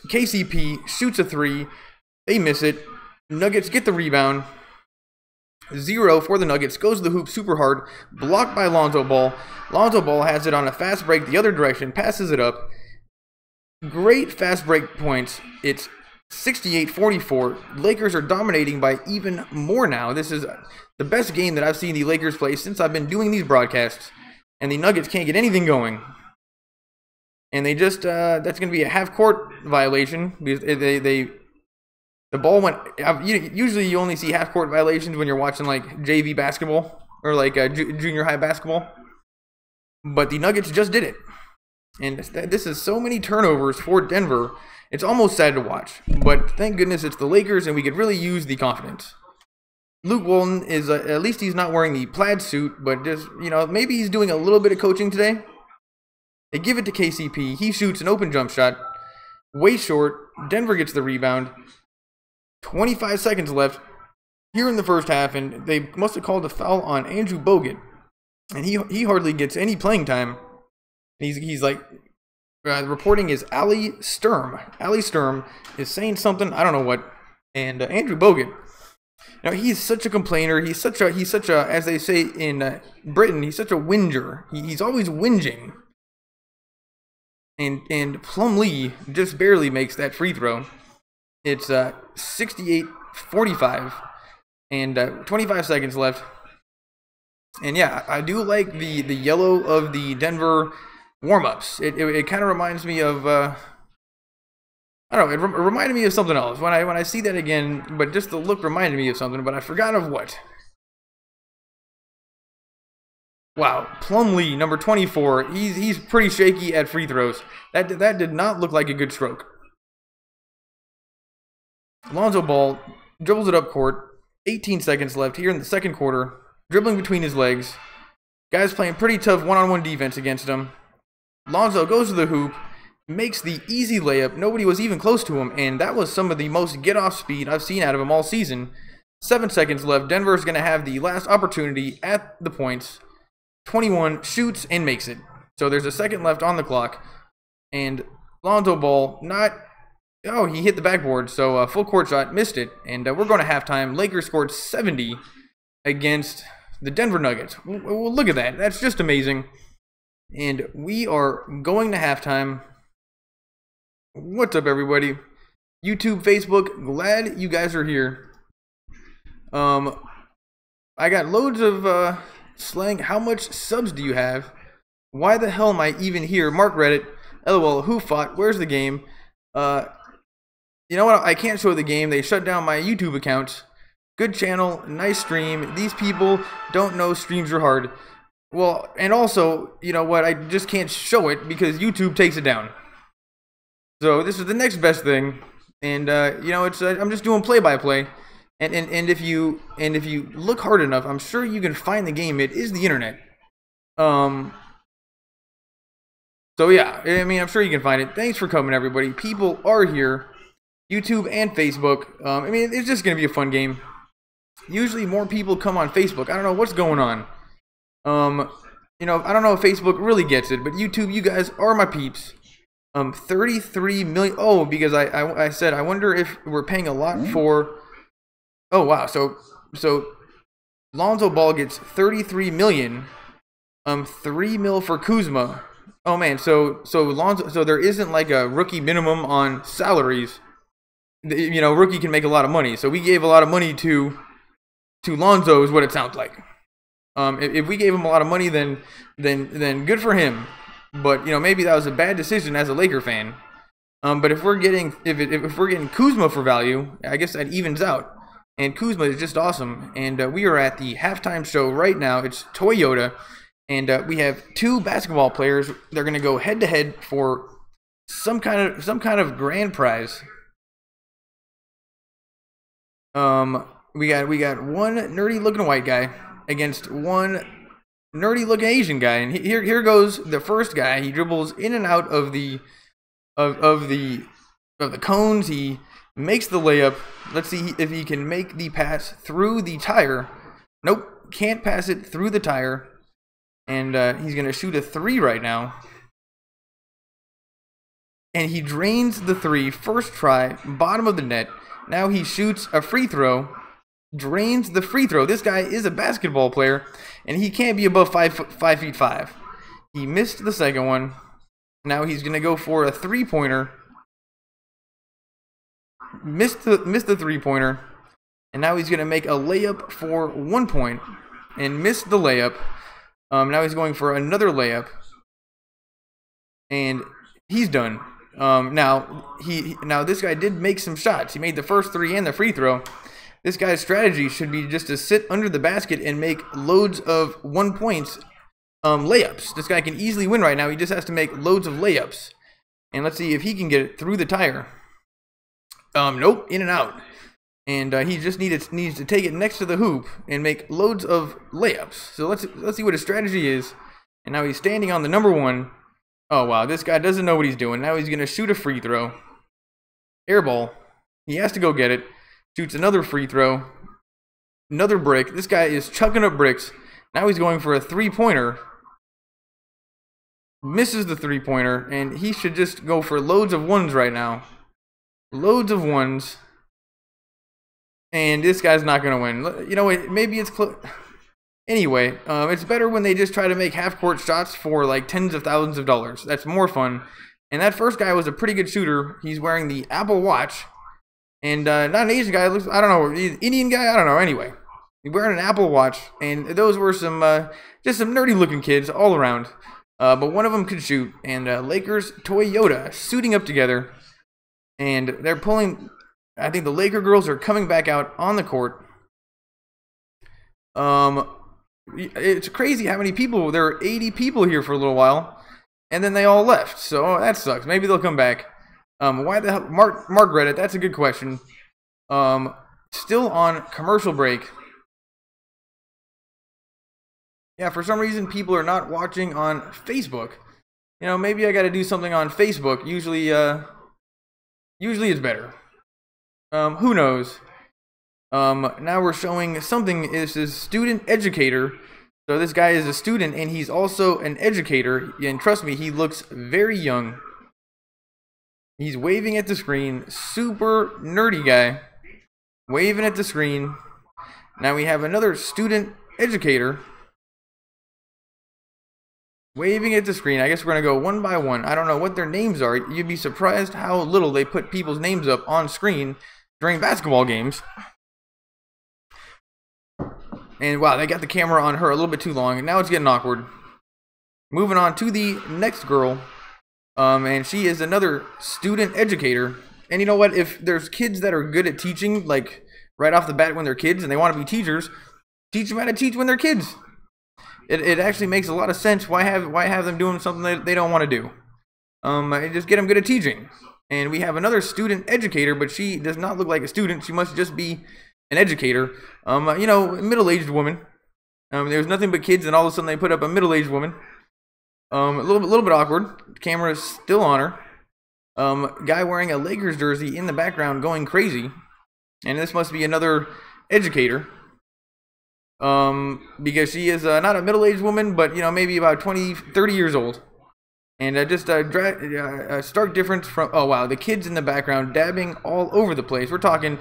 KCP shoots a 3. They miss it. Nuggets get the rebound. 0 for the Nuggets. Goes to the hoop super hard. Blocked by Lonzo Ball. Lonzo Ball has it on a fast break the other direction. Passes it up. Great fast break points. It's 68-44. Lakers are dominating by even more now. This is the best game that I've seen the Lakers play since I've been doing these broadcasts. And the Nuggets can't get anything going. And they just, that's going to be a half-court violation. Because the ball went, usually you only see half-court violations when you're watching like JV basketball or like junior high basketball. But the Nuggets just did it. And this is so many turnovers for Denver. It's almost sad to watch. But thank goodness it's the Lakers and we could really use the confidence. Luke Walton is, at least he's not wearing the plaid suit, but just, maybe he's doing a little bit of coaching today. They give it to KCP. He shoots an open jump shot. Way short. Denver gets the rebound. 25 seconds left here in the first half, and they must have called a foul on Andrew Bogut. And he hardly gets any playing time. He's like, the reporting is Ali Sturm. Ali Sturm is saying something, I don't know what. And Andrew Bogut, he's such a complainer. He's such a, as they say in Britain, he's such a whinger. He's always whinging. And Plumlee just barely makes that free throw. It's 68-45 and 25 seconds left. And yeah, I do like the yellow of the Denver warm-ups. It kind of reminds me of I don't know. It reminded me of something else when I see that again. But just the look reminded me of something. But I forgot of what. Wow, Plumlee, number 24. He's pretty shaky at free throws. That did not look like a good stroke. Lonzo Ball dribbles it up court. 18 seconds left here in the second quarter. Dribbling between his legs. Guys playing pretty tough one-on-one defense against him. Lonzo goes to the hoop. Makes the easy layup. Nobody was even close to him. And that was some of the most get-off speed I've seen out of him all season. 7 seconds left. Denver's going to have the last opportunity at the points. 21 shoots and makes it. So there's a second left on the clock. And Lonzo Ball he hit the backboard. So full court shot, missed it. And we're going to halftime. Lakers scored 70 against the Denver Nuggets. Well, look at that. That's just amazing. And we are going to halftime. What's up, everybody? YouTube, Facebook, glad you guys are here. I got loads of slang. How much subs do you have? Why the hell am I even here? Mark Reddit. LOL. Who fought? Where's the game? You know what? I can't show the game. They shut down my YouTube account. Good channel. Nice stream. These people don't know streams are hard. Well, and also, you know what? I just can't show it because YouTube takes it down. So this is the next best thing. And you know, it's I'm just doing play-by-play. And if you look hard enough, I'm sure you can find the game. It is the internet. So yeah, I mean, I'm sure you can find it. Thanks for coming, everybody. People are here, YouTube and Facebook. I mean, it's just gonna be a fun game. Usually, more people come on Facebook. I don't know what's going on. You know, I don't know if Facebook really gets it, but YouTube, you guys are my peeps. 33 million. Oh, because I said I wonder if we're paying a lot for. Oh wow, so Lonzo Ball gets 33 million. 3 mil for Kuzma. Oh man, so Lonzo, so there isn't like a rookie minimum on salaries. You know, rookie can make a lot of money. So we gave a lot of money to Lonzo is what it sounds like. If we gave him a lot of money, then good for him. But you know, maybe that was a bad decision as a Laker fan. But if we're getting Kuzma for value, I guess that evens out. And Kuzma is just awesome. And we are at the halftime show right now. It's Toyota, and we have two basketball players. They're gonna go head to head for some kind of grand prize. We got one nerdy looking white guy against one nerdy looking Asian guy, and here goes the first guy. He dribbles in and out of the cones. He makes the layup. Let's see if he can make the pass through the tire. Nope, can't pass it through the tire. And he's gonna shoot a three right now. And he drains the three, first try, bottom of the net. Now he shoots a free throw, drains the free throw. This guy is a basketball player, and he can't be above 5'5". He missed the second one. Now he's gonna go for a three-pointer. Missed the three-pointer, and now he's gonna make a layup for 1 point, and missed the layup. Now he's going for another layup, and he's done. Now this guy did make some shots. He made the first three and the free throw. This guy's strategy should be just to sit under the basket and make loads of 1 points layups. This guy can easily win right now. He just has to make loads of layups. And let's see if he can get it through the tire. Nope, in and out. And he just needs to take it next to the hoop and make loads of layups. So let's see what his strategy is. And now he's standing on the number one. Oh wow, this guy doesn't know what he's doing. Now he's gonna shoot a free throw. Air ball. He has to go get it. Shoots another free throw. Another brick. This guy is chucking up bricks. Now he's going for a three-pointer. Misses the three-pointer, and he should just go for loads of ones right now. Loads of ones. And this guy's not going to win. You know what? Maybe it's close. Anyway, it's better when they just try to make half-court shots for like tens of thousands of dollars. That's more fun. And that first guy was a pretty good shooter. He's wearing the Apple Watch. And not an Asian guy. Looks, I don't know. Indian guy? I don't know. Anyway, he's wearing an Apple Watch. And those were some just some nerdy-looking kids all around. But one of them could shoot. And Lakers Toyota suiting up together. And they're pulling. I think the Laker girls are coming back out on the court. It's crazy how many people. There are 80 people here for a little while, and then they all left. So that sucks. Maybe they'll come back. Why the hell, Mark Reddit? That's a good question. Still on commercial break. Yeah, for some reason people are not watching on Facebook. You know, maybe I got to do something on Facebook. Usually it's better. Who knows? Now we're showing something. This is student educator. So this guy is a student and he's also an educator. And trust me, he looks very young. He's waving at the screen. Super nerdy guy. Waving at the screen. Now we have another student educator. Waving at the screen. I guess we're going to go one by one. I don't know what their names are. You'd be surprised how little they put people's names up on screen during basketball games. And wow, they got the camera on her a little bit too long. And now it's getting awkward. moving on to the next girl. And she is another student educator. And you know what? If there's kids that are good at teaching, like right off the bat when they're kids and they want to be teachers, teach them how to teach when they're kids. It actually makes a lot of sense. Why have them doing something that they don't want to do? Just get them good at teaching. And we have another student educator, but she does not look like a student. She must just be an educator. You know, middle-aged woman. There's nothing but kids, and all of a sudden they put up a middle-aged woman. A little bit awkward. The camera is still on her. Guy wearing a Lakers jersey in the background, going crazy. And this must be another educator. Because she is not a middle-aged woman, but you know, maybe about 20-30 years old. And just a stark difference from, oh wow, the kids in the background dabbing all over the place. We're talking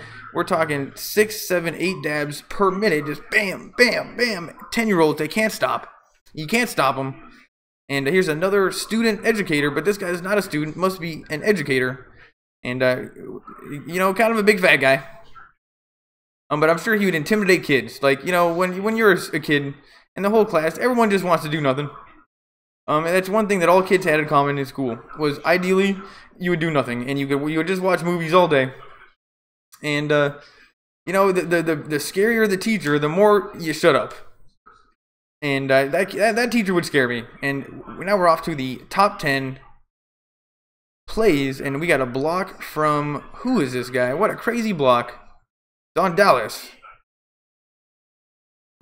6, 7, 8 dabs per minute, just bam, bam, bam. 10-year-olds, they can't stop. You can't stop them. And here's another student educator, but this guy is not a student, must be an educator. And you know, kind of a big fat guy. But I'm sure he would intimidate kids. Like, you know, when you're a kid and the whole class, everyone just wants to do nothing. And that's one thing that all kids had in common in school, was ideally you would do nothing and you would just watch movies all day. And you know, the scarier the teacher, the more you shut up. And that teacher would scare me. And now we're off to the top 10 plays, and we got a block from, who is this guy? What a crazy block. Don Dallas.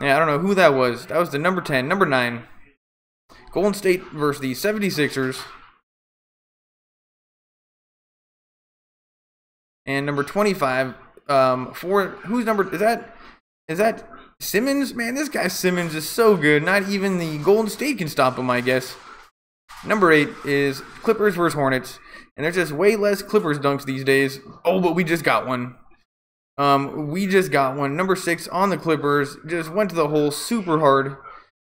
Yeah, I don't know who that was. That was the number 10. Number 9. Golden State versus the 76ers. And number 25. Who's number... Is that Simmons? Man, this guy Simmons is so good. Not even the Golden State can stop him, I guess. Number 8 is Clippers versus Hornets. And there's just way less Clippers dunks these days. Oh, but we just got one. We just got one. Number 6 on the Clippers. Just went to the hole super hard.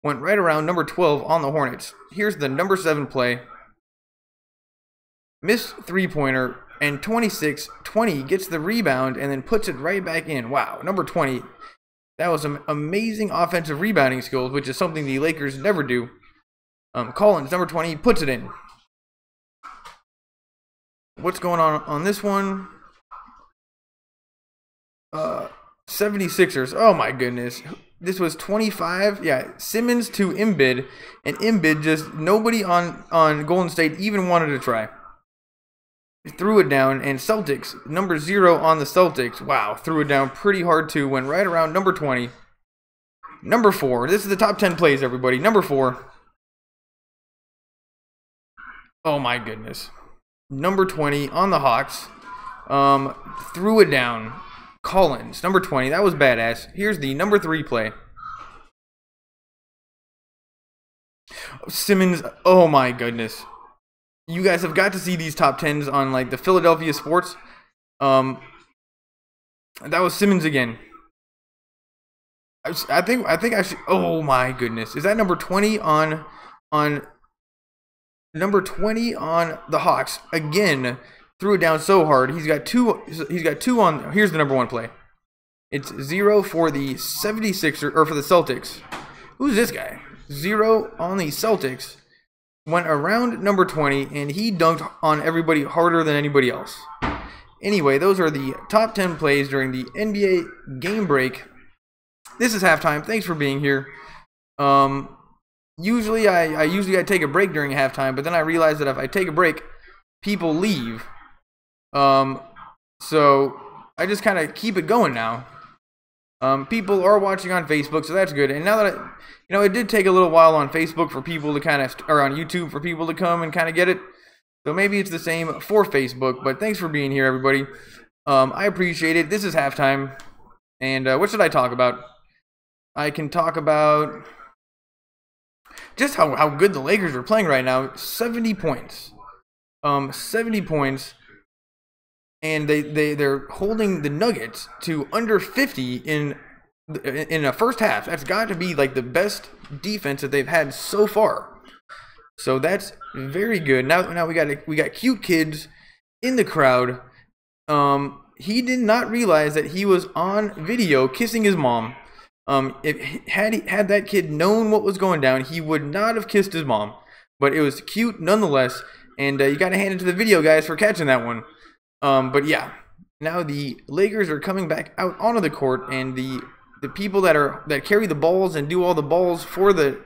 Went right around number 12 on the Hornets. Here's the number 7 play. Missed three-pointer. And 26-20 gets the rebound and then puts it right back in. Wow. Number 20. That was some amazing offensive rebounding skills, which is something the Lakers never do. Collins, number 20, puts it in. What's going on this one? 76ers. Oh my goodness. This was 25. Yeah, Simmons to Embiid. And Embiid just, nobody on Golden State even wanted to try. Threw it down. And Celtics, number 0 on the Celtics. Wow, threw it down pretty hard too. Went right around number 20. Number 4. This is the top 10 plays, everybody. Number 4. Oh my goodness. Number 20 on the Hawks. Threw it down. Collins, number 20. That was badass. Here's the number 3 play. Simmons. Oh my goodness. You guys have got to see these top 10s on like the Philadelphia Sports. That was Simmons again. I think I should. Oh my goodness. Is that number 20 on number 20 on the Hawks again? Threw it down so hard. He's got two on. Here's the number 1 play. It's 0 for the 76ers, or for the Celtics. Who's this guy? 0 on the Celtics. Went around number 20, and he dunked on everybody harder than anybody else. Anyway, those are the top 10 plays during the NBA game break. This is halftime. Thanks for being here. Usually I take a break during halftime, but then I realize that if I take a break, people leave. So I just kind of keep it going now. People are watching on Facebook, so that's good. And now that it did take a little while on Facebook for people to kind of, or on YouTube for people to come and kind of get it. So maybe it's the same for Facebook, but thanks for being here, everybody. I appreciate it. This is halftime. And what should I talk about? I can talk about just how good the Lakers are playing right now. 70 points. 70 points. And they're holding the Nuggets to under 50 in a first half. That's got to be like the best defense that they've had so far. So that's very good. Now we got cute kids in the crowd. He did not realize that he was on video kissing his mom. Had that kid known what was going down, he would not have kissed his mom. but it was cute nonetheless. And you got to hand it to the video guys for catching that one. But yeah, now the Lakers are coming back out onto the court, and the people that carry the balls and do all the balls for the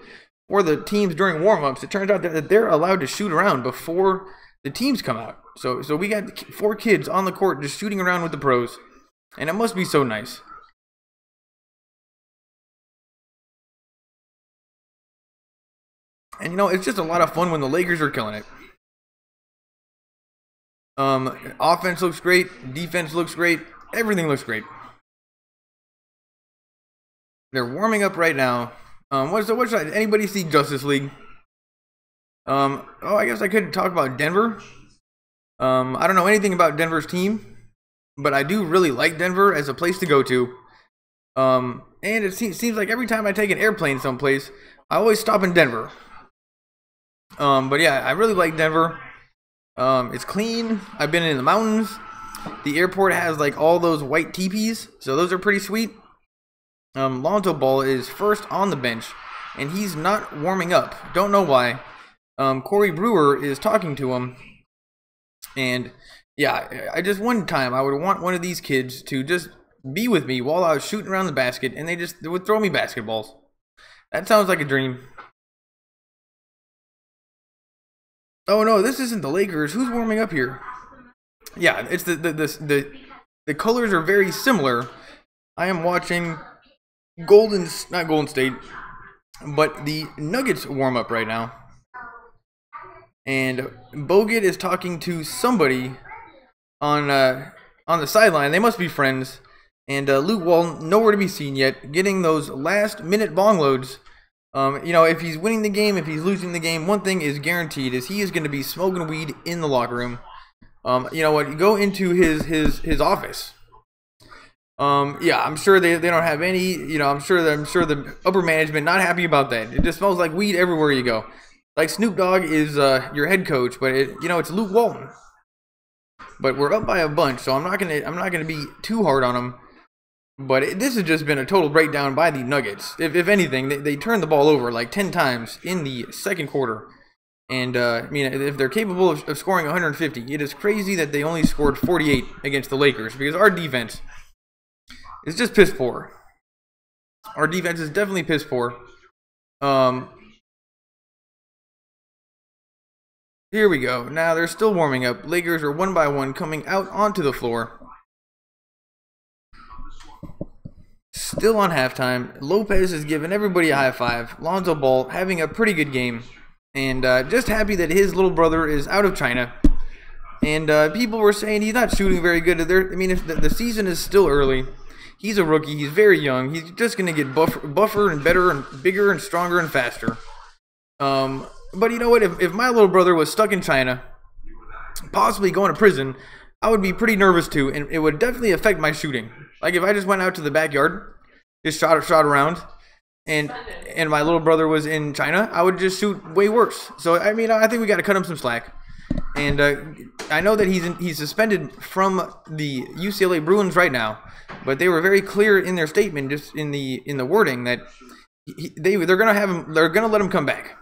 teams during warm-ups, it turns out that they're allowed to shoot around before the teams come out. So we got 4 kids on the court just shooting around with the pros, and it must be so nice. And it's just a lot of fun when the Lakers are killing it. Offense looks great, defense looks great, everything looks great. They're warming up right now. What should anybody see Justice League? Oh, I guess I could talk about Denver. I don't know anything about Denver's team, but I do really like Denver as a place to go to. And it seems like every time I take an airplane someplace, I always stop in Denver. But yeah, I really like Denver. It's clean. I've been in the mountains. The airport has like all those white teepees, so those are pretty sweet. Lonzo Ball is first on the bench, and he's not warming up. Don't know why. Corey Brewer is talking to him, and yeah, I just one time I would want one of these kids to just be with me while I was shooting around the basket, and they would throw me basketballs. That sounds like a dream. Oh no, this isn't the Lakers. Who's warming up here? Yeah, it's the colors are very similar. I am watching not Golden State, but the Nuggets warm up right now. And Bogut is talking to somebody on the sideline. They must be friends. And Luke Walton, nowhere to be seen yet, getting those last-minute bong loads. If he's winning the game, if he's losing the game, one thing is guaranteed is he is going to be smoking weed in the locker room. Go into his office. Yeah, I'm sure they don't have any, I'm sure the upper management not happy about that. It just smells like weed everywhere you go. Like Snoop Dogg is your head coach, but it's Luke Walton. But we're up by a bunch, so I'm not gonna be too hard on him. But this has just been a total breakdown by the Nuggets. If anything, they turned the ball over like 10 times in the second quarter. And, if they're capable of scoring 150, it is crazy that they only scored 48 against the Lakers. Because our defense is just piss poor. Our defense is definitely piss poor. Here we go. Now they're still warming up. Lakers are one by one coming out onto the floor. Still on halftime. Lopez is giving everybody a high five. Lonzo Ball having a pretty good game. And just happy that his little brother is out of China. And people were saying he's not shooting very good. If the season is still early. He's a rookie. He's very young. He's just going to get buffer and better and bigger and stronger and faster. But you know what? If my little brother was stuck in China, possibly going to prison, I would be pretty nervous too. And it would definitely affect my shooting. Like if I just went out to the backyard, just shot around, and my little brother was in China, I would just shoot way worse. So I think we got to cut him some slack. And I know that he's suspended from the UCLA Bruins right now, but they were very clear in their statement, just in the wording, that they're gonna let him come back,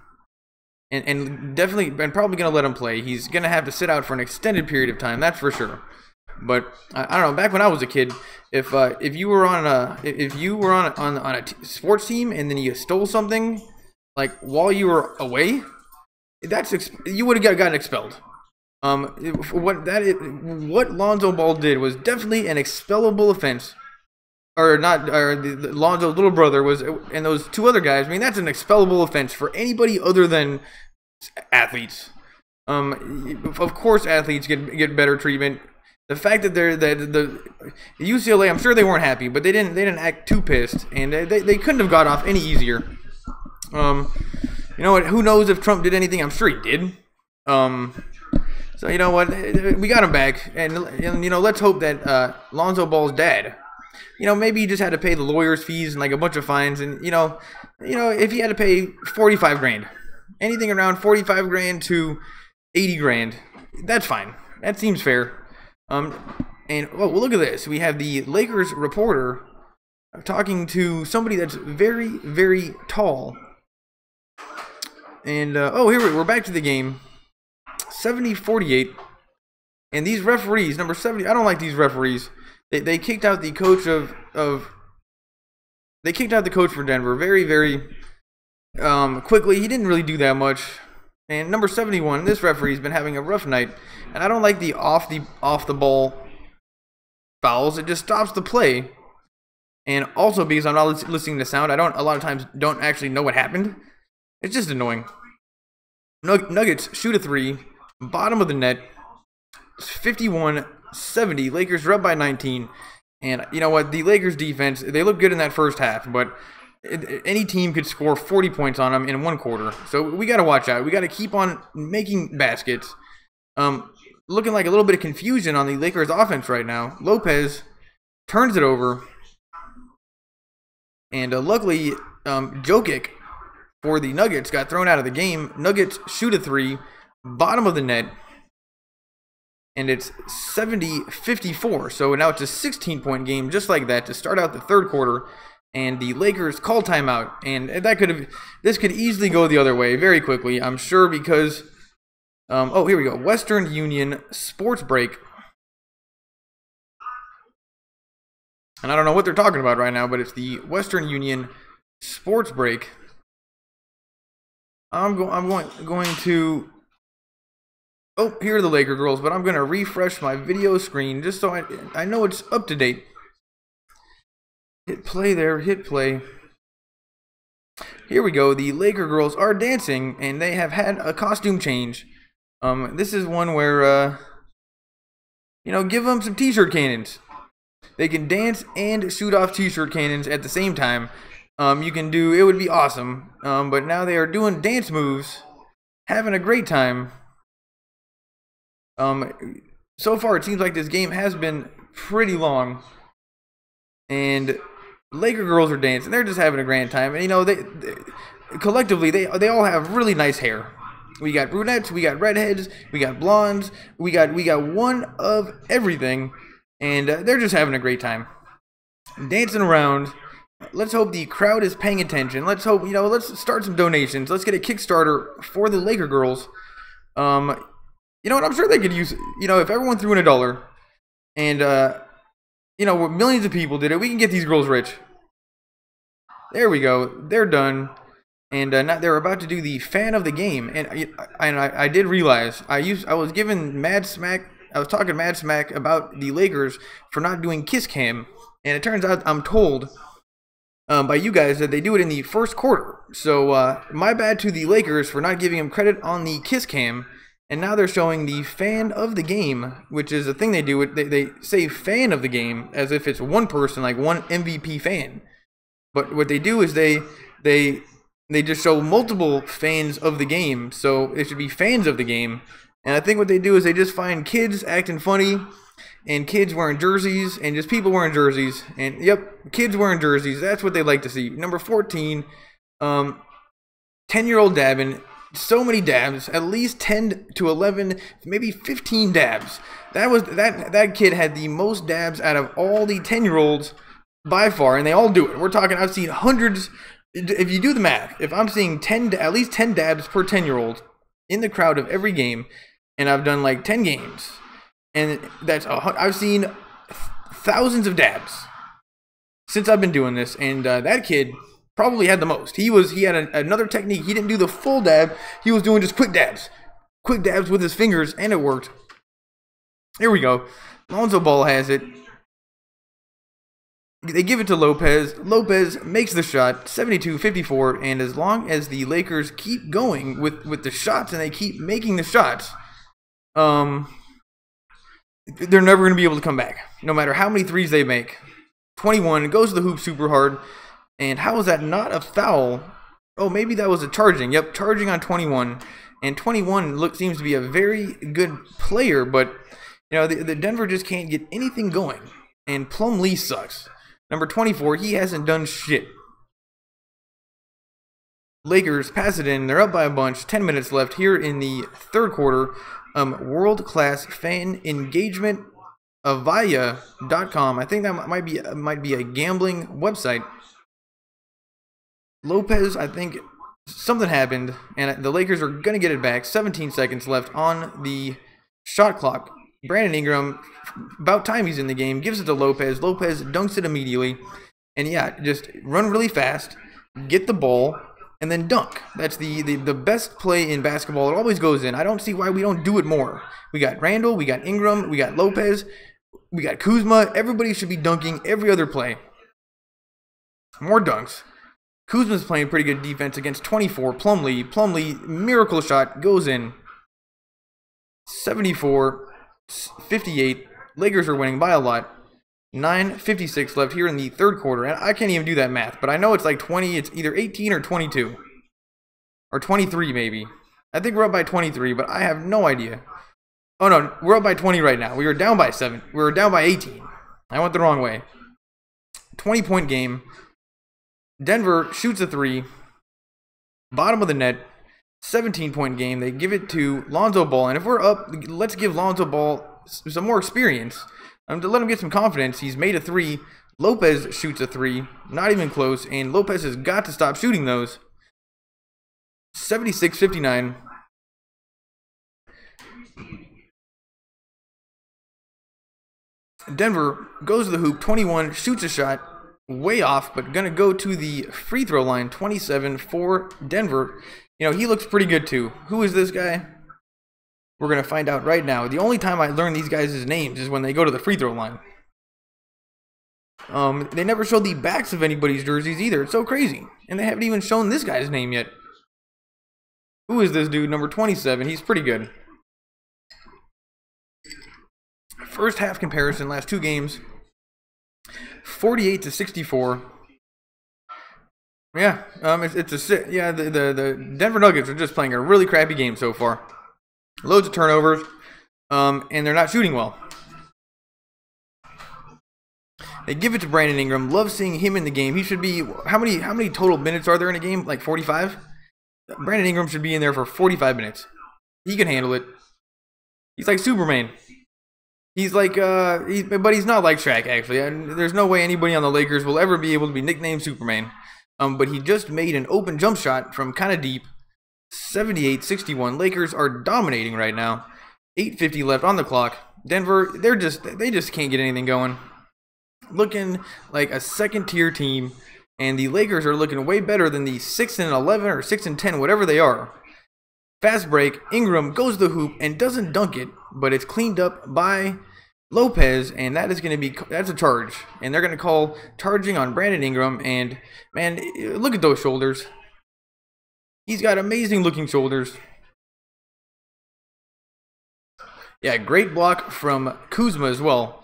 and definitely and probably gonna let him play. He's gonna have to sit out for an extended period of time, that's for sure. But I don't know. Back when I was a kid, if you were on a sports team and then you stole something, like while you were away, you would have gotten expelled. What Lonzo Ball did was definitely an expellable offense. Lonzo's little brother was, and those 2 other guys. That's an expellable offense for anybody other than athletes. Of course, athletes get better treatment. The fact that the UCLA, I'm sure they weren't happy, but they didn't act too pissed, and they couldn't have got off any easier. You know what? Who knows if Trump did anything? I'm sure he did. So you know what? We got him back, and let's hope that Lonzo Ball's dad, maybe he just had to pay the lawyers' fees and like a bunch of fines, and if he had to pay 45 grand, anything around 45 grand to 80 grand, that's fine. That seems fair. And well, look at this. We have the Lakers reporter talking to somebody that's very, very tall. And oh, here we're back to the game. 70-48. And these referees, number 70, I don't like these referees. They kicked out the coach they kicked out the coach for Denver very, very quickly. He didn't really do that much. And number 71, this referee's been having a rough night. And I don't like the off the ball fouls. It just stops the play. And also because I'm not listening to sound, I don't a lot of times don't actually know what happened. It's just annoying. Nuggets shoot a three, bottom of the net. 51-70. Lakers are up by 19. And you know what? The Lakers defense, they look good in that first half, but any team could score 40 points on them in one quarter. So we got to watch out. We got to keep on making baskets. Looking like a little bit of confusion on the Lakers offense right now. Lopez turns it over. And luckily, Jokic for the Nuggets got thrown out of the game. Nuggets shoot a three, bottom of the net. And it's 70-54. So now it's a 16-point game just like that to start out the third quarter. And the Lakers call timeout. And this could easily go the other way very quickly, I'm sure, because oh, here we go. Western Union sports break. And I don't know what they're talking about right now, but it's the Western Union sports break. I'm going to... Oh, here are the Laker girls, but I'm going to refresh my video screen just so I know it's up to date. Hit play there, hit play. Here we go. The Laker girls are dancing, and they have had a costume change. This is one where, you know, give them some t-shirt cannons. They can dance and shoot off t-shirt cannons at the same time. It would be awesome. But now they are doing dance moves, having a great time. So far it seems like this game has been pretty long, and Laker girls are dancing. They're just having a grand time, and you know they collectively they all have really nice hair. We got brunettes, we got redheads, we got blondes, we got one of everything, and they're just having a great time, dancing around. Let's hope the crowd is paying attention. Let's hope, you know, let's start some donations. Let's get a Kickstarter for the Laker girls. You know what? I'm sure they could use, you know, if everyone threw in $1 and, you know, millions of people did it, we can get these girls rich. There we go. They're done. And now they're about to do the fan of the game. And I did realize I was given mad smack. I was talking mad smack about the Lakers for not doing kiss cam. And it turns out I'm told by you guys that they do it in the first quarter. So my bad to the Lakers for not giving them credit on the kiss cam. And now they're showing the fan of the game, which is a thing they do. They say fan of the game as if it's one person, like one MVP fan. But what they do is they just show multiple fans of the game. So it should be fans of the game. And I think what they do is they just find kids acting funny and kids wearing jerseys and just people wearing jerseys. And yep, kids wearing jerseys. That's what they like to see. Number 14, 10-year-old dabbing. So many dabs, at least 10 to 11, maybe 15 dabs. That kid had the most dabs out of all the 10-year-olds by far, and they all do it. We're talking, I've seen hundreds. If you do the math, if I'm seeing at least 10 dabs per 10-year-old in the crowd of every game, and I've done like 10 games, and I've seen thousands of dabs since I've been doing this, and that kid probably had the most. He had another technique. He didn't do the full dab. He was doing just quick dabs with his fingers, and it worked. Here we go. Lonzo Ball has it. They give it to Lopez. Lopez makes the shot, 72-54, and as long as the Lakers keep going with the shots and they keep making the shots, they're never going to be able to come back, no matter how many threes they make. 21 goes to the hoop super hard. And how is that not a foul? Oh, maybe that was a charging. Yep, charging on 21. And 21 seems to be a very good player, but you know the Denver just can't get anything going. And Plumlee sucks. Number 24, he hasn't done shit. Lakers pass it in. They're up by a bunch. 10 minutes left here in the third quarter. World-class fan engagement. Avaya.com. I think that might be a gambling website. Lopez, I think, something happened, and the Lakers are going to get it back. 17 seconds left on the shot clock. Brandon Ingram, about time he's in the game, gives it to Lopez. Lopez dunks it immediately. And yeah, just run really fast, get the ball, and then dunk. That's the best play in basketball. It always goes in. I don't see why we don't do it more. We got Randall, we got Ingram, we got Lopez, we got Kuzma. Everybody should be dunking every other play. More dunks. Kuzma's playing pretty good defense against 24. Plumlee, miracle shot, goes in. 74-58. Lakers are winning by a lot. 9:56 left here in the third quarter. And I can't even do that math, but I know it's like 20. It's either 18 or 22. Or 23 maybe. I think we're up by 23, but I have no idea. Oh no, we're up by 20 right now. We were down by 7. We were down by 18. I went the wrong way. 20-point game. Denver shoots a 3. Bottom of the net. 17-point game. They give it to Lonzo Ball. And if we're up, let's give Lonzo Ball some more experience. To let him get some confidence. He's made a 3. Lopez shoots a 3. Not even close. And Lopez has got to stop shooting those. 76-59. Denver goes to the hoop. 21. Shoots a shot. Way off. But going to go to the free throw line. 27 for Denver. You know, he looks pretty good too. Who is this guy? We're going to find out right now. The only time I learn these guys' names is when they go to the free throw line. They never showed the backs of anybody's jerseys either. It's so crazy. And they haven't even shown this guy's name yet. Who is this dude? Number 27. He's pretty good. First half comparison, last 2 games. 48-64. Yeah, the Denver Nuggets are just playing a really crappy game so far. Loads of turnovers, and they're not shooting well. They give it to Brandon Ingram. Love seeing him in the game. He should be, how many total minutes are there in a game? Like 45? Brandon Ingram should be in there for 45 minutes. He can handle it. He's like Superman. He's like, but he's not like Shaq, actually. There's no way anybody on the Lakers will ever be able to be nicknamed Superman. But he just made an open jump shot from kind of deep. 78-61. Lakers are dominating right now. 8:50 left on the clock. Denver, they just can't get anything going. Looking like a second-tier team, and the Lakers are looking way better than the 6-11 or 6-10, whatever they are. Fast break. Ingram goes to the hoop and doesn't dunk it, but it's cleaned up by Lopez, and that is going to be, that's a charge. And they're going to call charging on Brandon Ingram, and man, look at those shoulders. He's got amazing looking shoulders. Yeah, great block from Kuzma as well.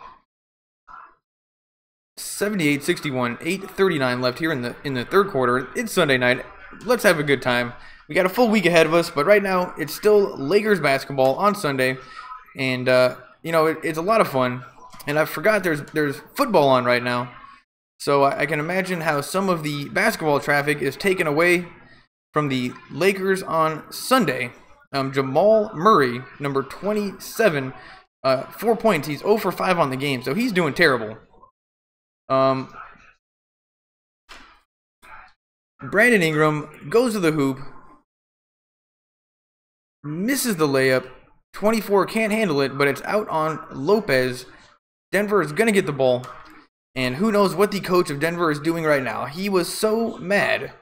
78-61, 8:39 left here in the third quarter. It's Sunday night. Let's have a good time. We got a full week ahead of us, but right now it's still Lakers basketball on Sunday, and you know, it's a lot of fun. And I forgot there's football on right now, so I can imagine how some of the basketball traffic is taken away from the Lakers on Sunday. Jamal Murray, number 27, 4 points. He's 0 for 5 on the game, so he's doing terrible. Brandon Ingram goes to the hoop, misses the layup. 24 can't handle it, but it's out on Lopez. Denver is going to get the ball, and who knows what the coach of Denver is doing right now. He was so mad.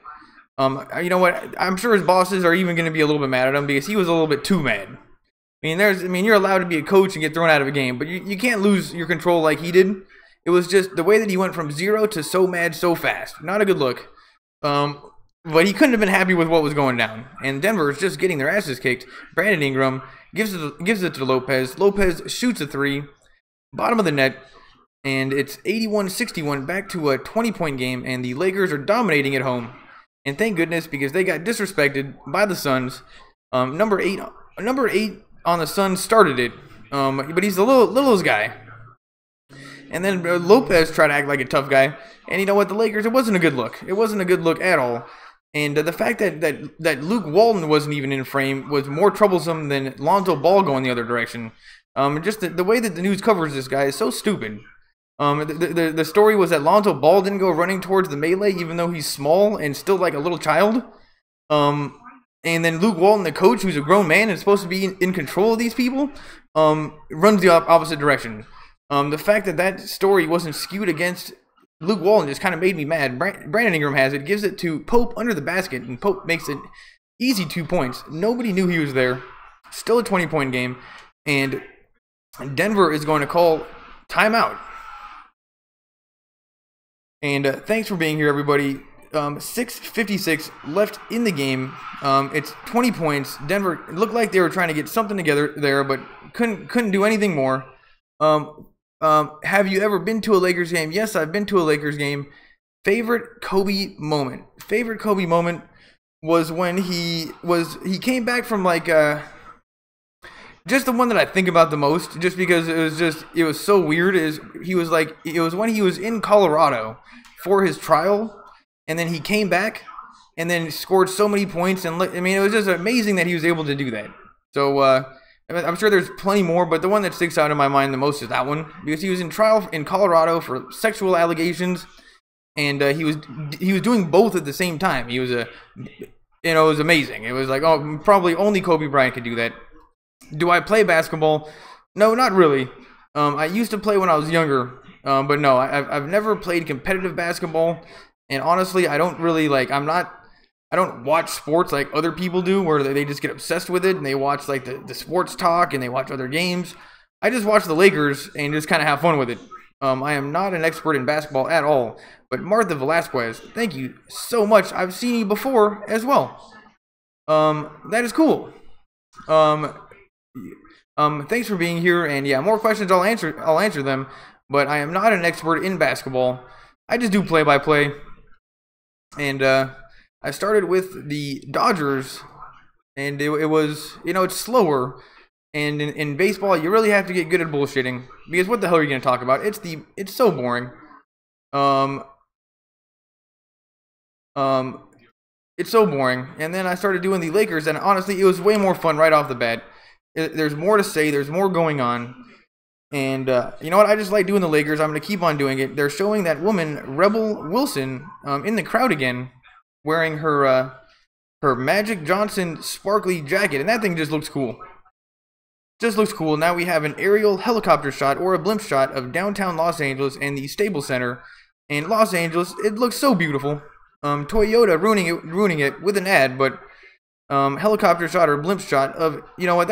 You know what? I'm sure his bosses are even going to be a little bit mad at him because he was a little bit too mad. I mean, you're allowed to be a coach and get thrown out of a game, but you can't lose your control like he did. It was just the way that he went from 0 to so mad so fast. Not a good look. But he couldn't have been happy with what was going down. And Denver is just getting their asses kicked. Brandon Ingram gives it to Lopez. Lopez shoots a 3. Bottom of the net. And it's 81-61, back to a 20-point game. And the Lakers are dominating at home. And thank goodness, because they got disrespected by the Suns. Number 8 on the Suns started it. But he's the littlest guy. And then Lopez tried to act like a tough guy. And you know what? The Lakers, it wasn't a good look. It wasn't a good look at all. And the fact that Luke Walton wasn't even in frame was more troublesome than Lonzo Ball going the other direction. Just the way that the news covers this guy is so stupid. The story was that Lonzo Ball didn't go running towards the melee even though he's small and still like a little child. And then Luke Walton, the coach, who's a grown man and supposed to be in control of these people, runs the opposite direction. The fact that that story wasn't skewed against Luke Walton just kind of made me mad. Brandon Ingram has it, gives it to Pope under the basket, and Pope makes it easy 2 points. Nobody knew he was there. Still a 20-point game, and Denver is going to call timeout. And thanks for being here, everybody. 6:56 left in the game. It's 20 points. Denver looked like they were trying to get something together there, but couldn't do anything more. Have you ever been to a Lakers game? Yes, I've been to a Lakers game. Favorite Kobe moment. Favorite Kobe moment was when he came back from like just the one that I think about the most, just because it was so weird. It was when he was in Colorado for his trial, and then he came back and then scored so many points, and I mean, it was just amazing that he was able to do that. So I'm sure there's plenty more, but the one that sticks out in my mind the most is that one, because he was in trial in Colorado for sexual allegations, and he was doing both at the same time. He was it was amazing. It was like, oh, probably only Kobe Bryant could do that. Do I play basketball? No, not really. I used to play when I was younger, but no, I've never played competitive basketball, and honestly, I don't really I don't watch sports like other people do, where they just get obsessed with it and they watch like the sports talk and they watch other games. I just watch the Lakers and just kind of have fun with it. I am not an expert in basketball at all, but Martha Velasquez, thank you so much. I've seen you before as well. That is cool. Thanks for being here, and yeah, more questions, I'll answer them, but I am not an expert in basketball. I just do play-by-play, and I started with the Dodgers, and it was, it's slower, and in baseball, you really have to get good at bullshitting, because what the hell are you going to talk about? It's so boring. It's so boring, and then I started doing the Lakers, and honestly, it was way more fun right off the bat. There's more to say, there's more going on, and you know what, I just like doing the Lakers. I'm going to keep on doing it. They're showing that woman, Rebel Wilson, in the crowd again, wearing her Magic Johnson sparkly jacket, and that thing just looks cool. Just looks cool. Now we have an aerial helicopter shot or a blimp shot of downtown Los Angeles and the Staples Center in Los Angeles. It looks so beautiful. Toyota ruining it with an ad, but helicopter shot or blimp shot of, you know what,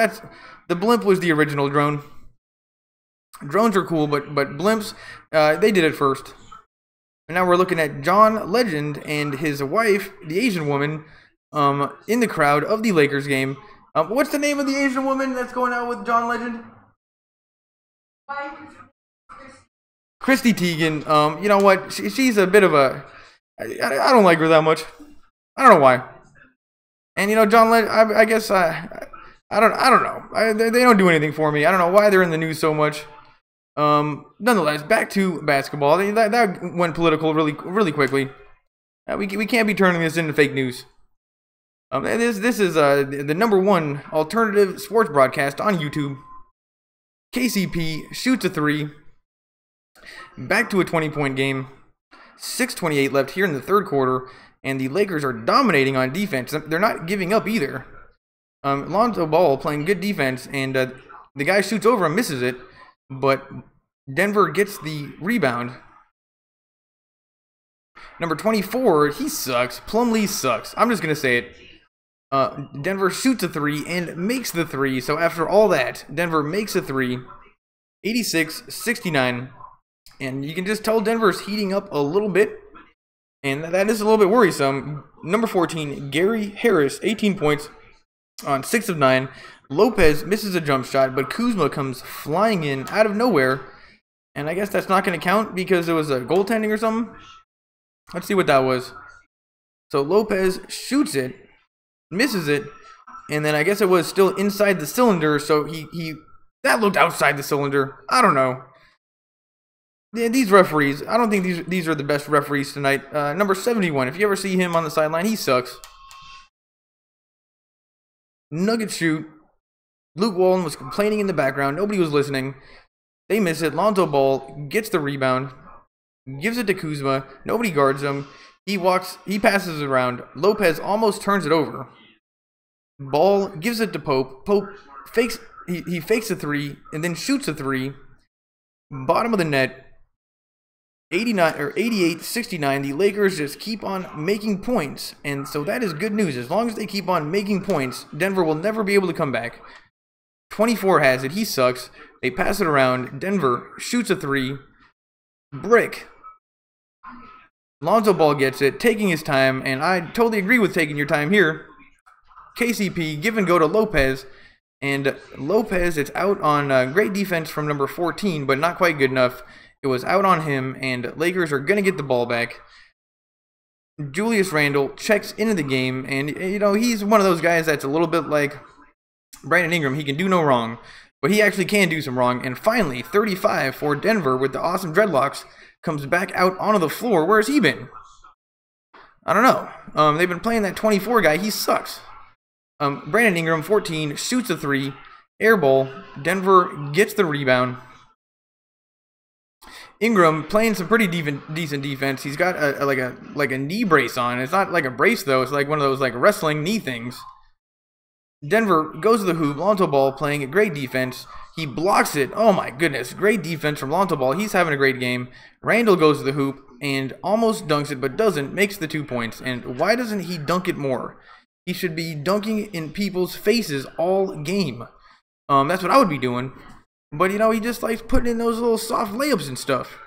the blimp was the original drone. Drones are cool, but blimps, they did it first. And now we're looking at John Legend and his wife, the Asian woman, in the crowd of the Lakers game. What's the name of the Asian woman that's going out with John Legend? Christy Teigen. You know what? She's a bit of a... I don't like her that much. I don't know why. And you know, John Legend, I guess I don't know. They don't do anything for me. I don't know why they're in the news so much. Nonetheless, back to basketball. That went political really quickly. We can't be turning this into fake news. This is the #1 alternative sports broadcast on YouTube. KCP shoots a 3. Back to a 20-point game. 6:28 left here in the third quarter, and the Lakers are dominating on defense. They're not giving up either. Lonzo Ball playing good defense, and the guy shoots over and misses it, but Denver gets the rebound. Number 24, he sucks. Plumlee sucks. I'm just going to say it. Denver shoots a 3 and makes the 3. So after all that, Denver makes a 3. 86-69. And you can just tell Denver's heating up a little bit. And that is a little bit worrisome. Number 14, Gary Harris, 18 points on 6 of 9. Lopez misses a jump shot, but Kuzma comes flying in out of nowhere. And I guess that's not going to count because it was a goaltending or something. Let's see what that was. So Lopez shoots it, misses it, and then I guess it was still inside the cylinder, so that looked outside the cylinder. I don't know. Yeah, these referees, I don't think these are the best referees tonight. Number 71, if you ever see him on the sideline, he sucks. Nugget shoot. Luke Walton was complaining in the background. Nobody was listening. They miss it. Lonzo Ball gets the rebound. Gives it to Kuzma. Nobody guards him. He passes it around. Lopez almost turns it over. Ball gives it to Pope. Pope fakes. He fakes a three and then shoots a three. Bottom of the net. 89 or 88-69. The Lakers just keep on making points, and so that is good news. As long as they keep on making points, Denver will never be able to come back. 24 has it. He sucks. They pass it around. Denver shoots a three. Brick. Lonzo Ball gets it, taking his time, and I totally agree with taking your time here. KCP, give and go to Lopez, and Lopez, it's out on great defense from number 14, but not quite good enough. It was out on him, and Lakers are going to get the ball back. Julius Randle checks into the game, and, you know, he's one of those guys that's a little bit like Brandon Ingram. He can do no wrong, but he actually can do some wrong. And finally, 35 for Denver with the awesome dreadlocks comes back out onto the floor. Where's he been? I don't know. They've been playing that 24 guy. He sucks. Brandon Ingram, 14, shoots a three. Air ball. Denver gets the rebound. Ingram playing some pretty decent defense. He's got like a knee brace on. It's not like a brace though. It's like one of those like wrestling knee things. Denver goes to the hoop. Lonzo Ball playing a great defense. He blocks it. Oh my goodness, great defense from Lonzo Ball. He's having a great game. Randall goes to the hoop and almost dunks it, but doesn't. Makes the 2 points. And why doesn't he dunk it more? He should be dunking in people's faces all game. That's what I would be doing. But, you know, he just likes putting in those little soft layups and stuff.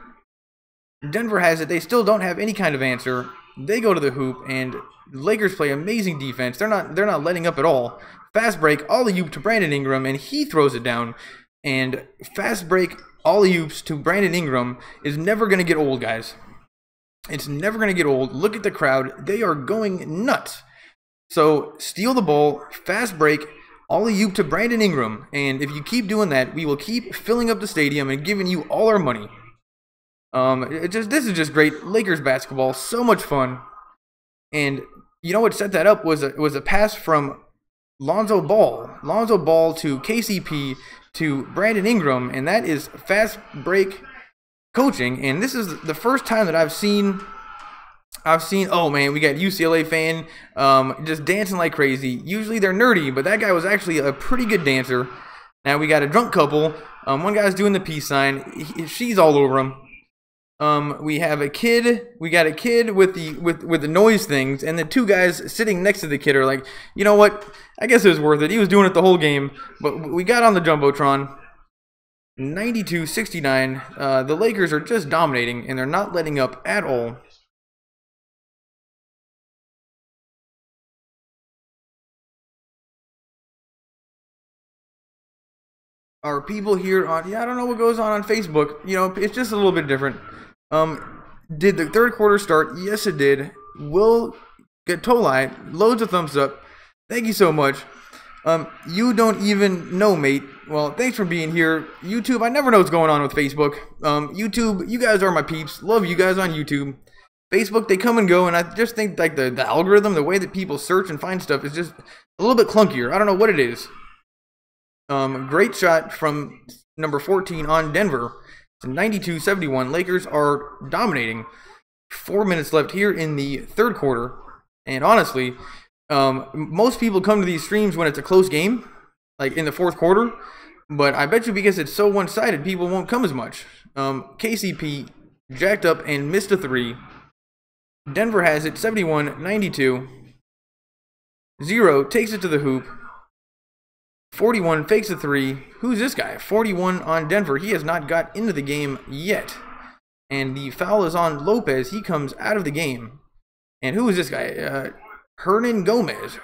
Denver has it. They still don't have any kind of answer. They go to the hoop, and Lakers play amazing defense. They're not letting up at all. Fast break, alley-oop to Brandon Ingram, and he throws it down. And fast break, alley-oops to Brandon Ingram is never going to get old, guys. It's never going to get old. Look at the crowd. They are going nuts. So, steal the ball, fast break, alley-oop to Brandon Ingram, and if you keep doing that, we will keep filling up the stadium and giving you all our money. This is just great Lakers basketball, so much fun. And you know what set that up was a pass from Lonzo Ball to KCP to Brandon Ingram, and that is fast break coaching. And this is the first time that I've seen. Oh man, we got UCLA fan just dancing like crazy. Usually they're nerdy, but that guy was actually a pretty good dancer. Now we got a drunk couple. One guy's doing the peace sign. She's all over him. We have a kid. We got a kid with the noise things, and the two guys sitting next to the kid are like, you know what? I guess it was worth it. He was doing it the whole game, but we got on the jumbotron. 92-69. The Lakers are just dominating, and they're not letting up at all. Our people here on, I don't know what goes on Facebook. You know, it's just a little bit different. Did the third quarter start? Yes, it did. Will Gatolai, loads of thumbs up. Thank you so much. You don't even know, mate. Well, thanks for being here. YouTube, I never know what's going on with Facebook. YouTube, you guys are my peeps. Love you guys on YouTube. Facebook, they come and go, and I just think like the algorithm, the way that people search and find stuff is just a little bit clunkier. I don't know what it is. Great shot from number 14 on Denver. 92-71. Lakers are dominating. 4 minutes left here in the third quarter. And honestly, most people come to these streams when it's a close game, like in the fourth quarter. But I bet you because it's so one-sided, people won't come as much. KCP jacked up and missed a three. Denver has it 71-92. Zero takes it to the hoop. 41 fakes a three. Who's this guy? 41 on Denver. He has not got into the game yet. And the foul is on Lopez. He comes out of the game. And who is this guy? Hernan Gomez.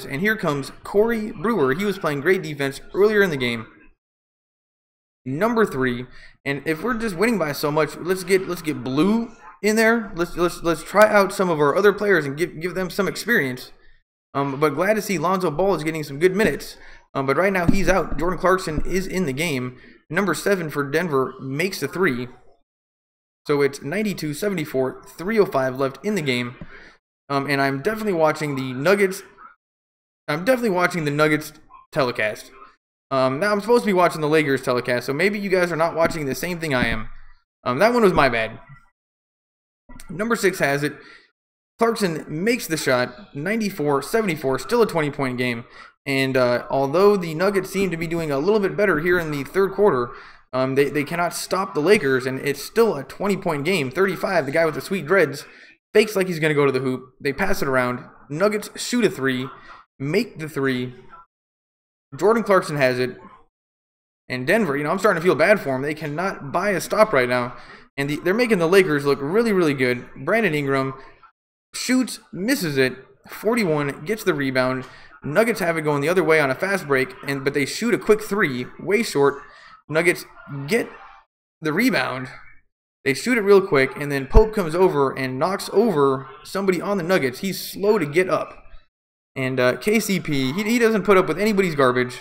And here comes Corey Brewer. He was playing great defense earlier in the game. Number 3. And if we're just winning by so much, let's get Blue in there. Let's try out some of our other players and give them some experience. But glad to see Lonzo Ball is getting some good minutes. But right now he's out. Jordan Clarkson is in the game. Number 7 for Denver makes the three. So it's 92-74, 3:05 left in the game. And I'm definitely watching the Nuggets. I'm definitely watching the Nuggets telecast. Now I'm supposed to be watching the Lakers telecast, so maybe you guys are not watching the same thing I am. That one was my bad. Number 6 has it. Clarkson makes the shot, 94-74, still a 20-point game. And although the Nuggets seem to be doing a little bit better here in the third quarter, they cannot stop the Lakers, and it's still a 20-point game. 35, the guy with the sweet dreads, fakes like he's going to go to the hoop. They pass it around. Nuggets shoot a three, make the three. Jordan Clarkson has it. And Denver, I'm starting to feel bad for them. They cannot buy a stop right now. And they're making the Lakers look really, really good. Brandon Ingram shoots, misses it. 41, gets the rebound. Nuggets have it going the other way on a fast break, but they shoot a quick three, way short. Nuggets get the rebound. They shoot it real quick, and then Pope comes over and knocks over somebody on the Nuggets. He's slow to get up. And KCP, he doesn't put up with anybody's garbage.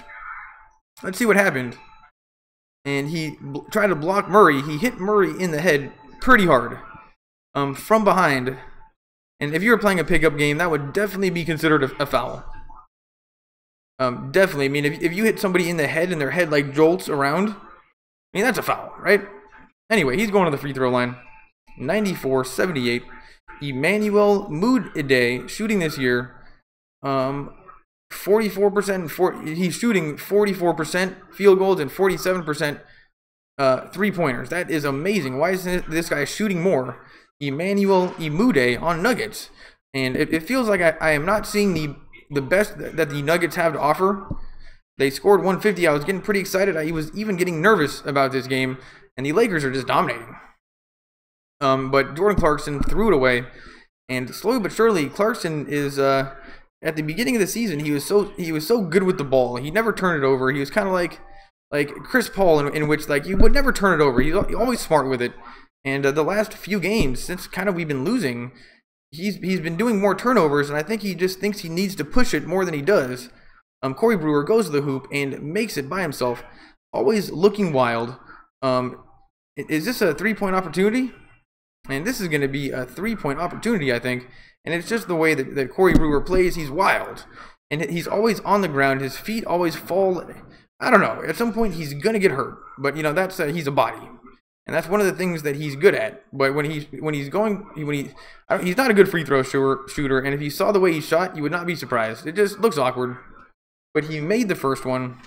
Let's see what happened. And he tried to block Murray. He hit Murray in the head pretty hard from behind. And if you were playing a pickup game, that would definitely be considered a foul. Definitely. I mean, if you hit somebody in the head and their head like jolts around, that's a foul, right? Anyway, he's going to the free throw line. 94-78. Emmanuel Mudiay shooting this year. 44%. He's shooting 44% field goals and 47% three-pointers. That is amazing. Why isn't this guy shooting more? Emmanuel Mudiay on Nuggets. And it feels like I am not seeing the best that the Nuggets have to offer. They scored 150. I was getting pretty excited. I was even getting nervous about this game. And the Lakers are just dominating. But Jordan Clarkson threw it away. And slowly but surely, Clarkson is at the beginning of the season, he was so good with the ball. He never turned it over. He was kind of like Chris Paul, in which like you would never turn it over. He's always smart with it. And the last few games, since kind of we've been losing, he's been doing more turnovers, and I think he just thinks he needs to push it more than he does. Corey Brewer goes to the hoop and makes it by himself, always looking wild. Is this a three-point opportunity? And this is going to be a three-point opportunity, I think. And it's just the way that Corey Brewer plays. He's wild. And he's always on the ground. His feet always fall. I don't know. At some point, he's going to get hurt. But, that's he's a body. And that's one of the things that he's good at. But he's not a good free throw shooter. And if you saw the way he shot, you would not be surprised. It just looks awkward. But he made the first one.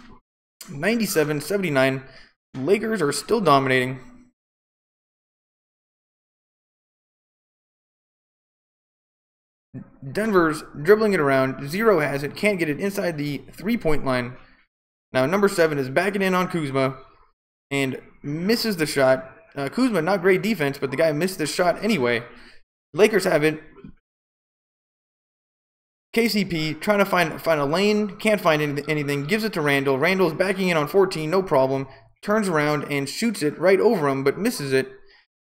97-79. Lakers are still dominating. Denver's dribbling it around. Zero has it. Can't get it inside the three-point line. Now, number 7 is backing in on Kuzma and misses the shot. Kuzma, not great defense, but the guy missed the shot anyway. Lakers have it. KCP trying to find a lane. Can't find anything. Gives it to Randall. Randall's backing in on 14. No problem. Turns around and shoots it right over him, but misses it.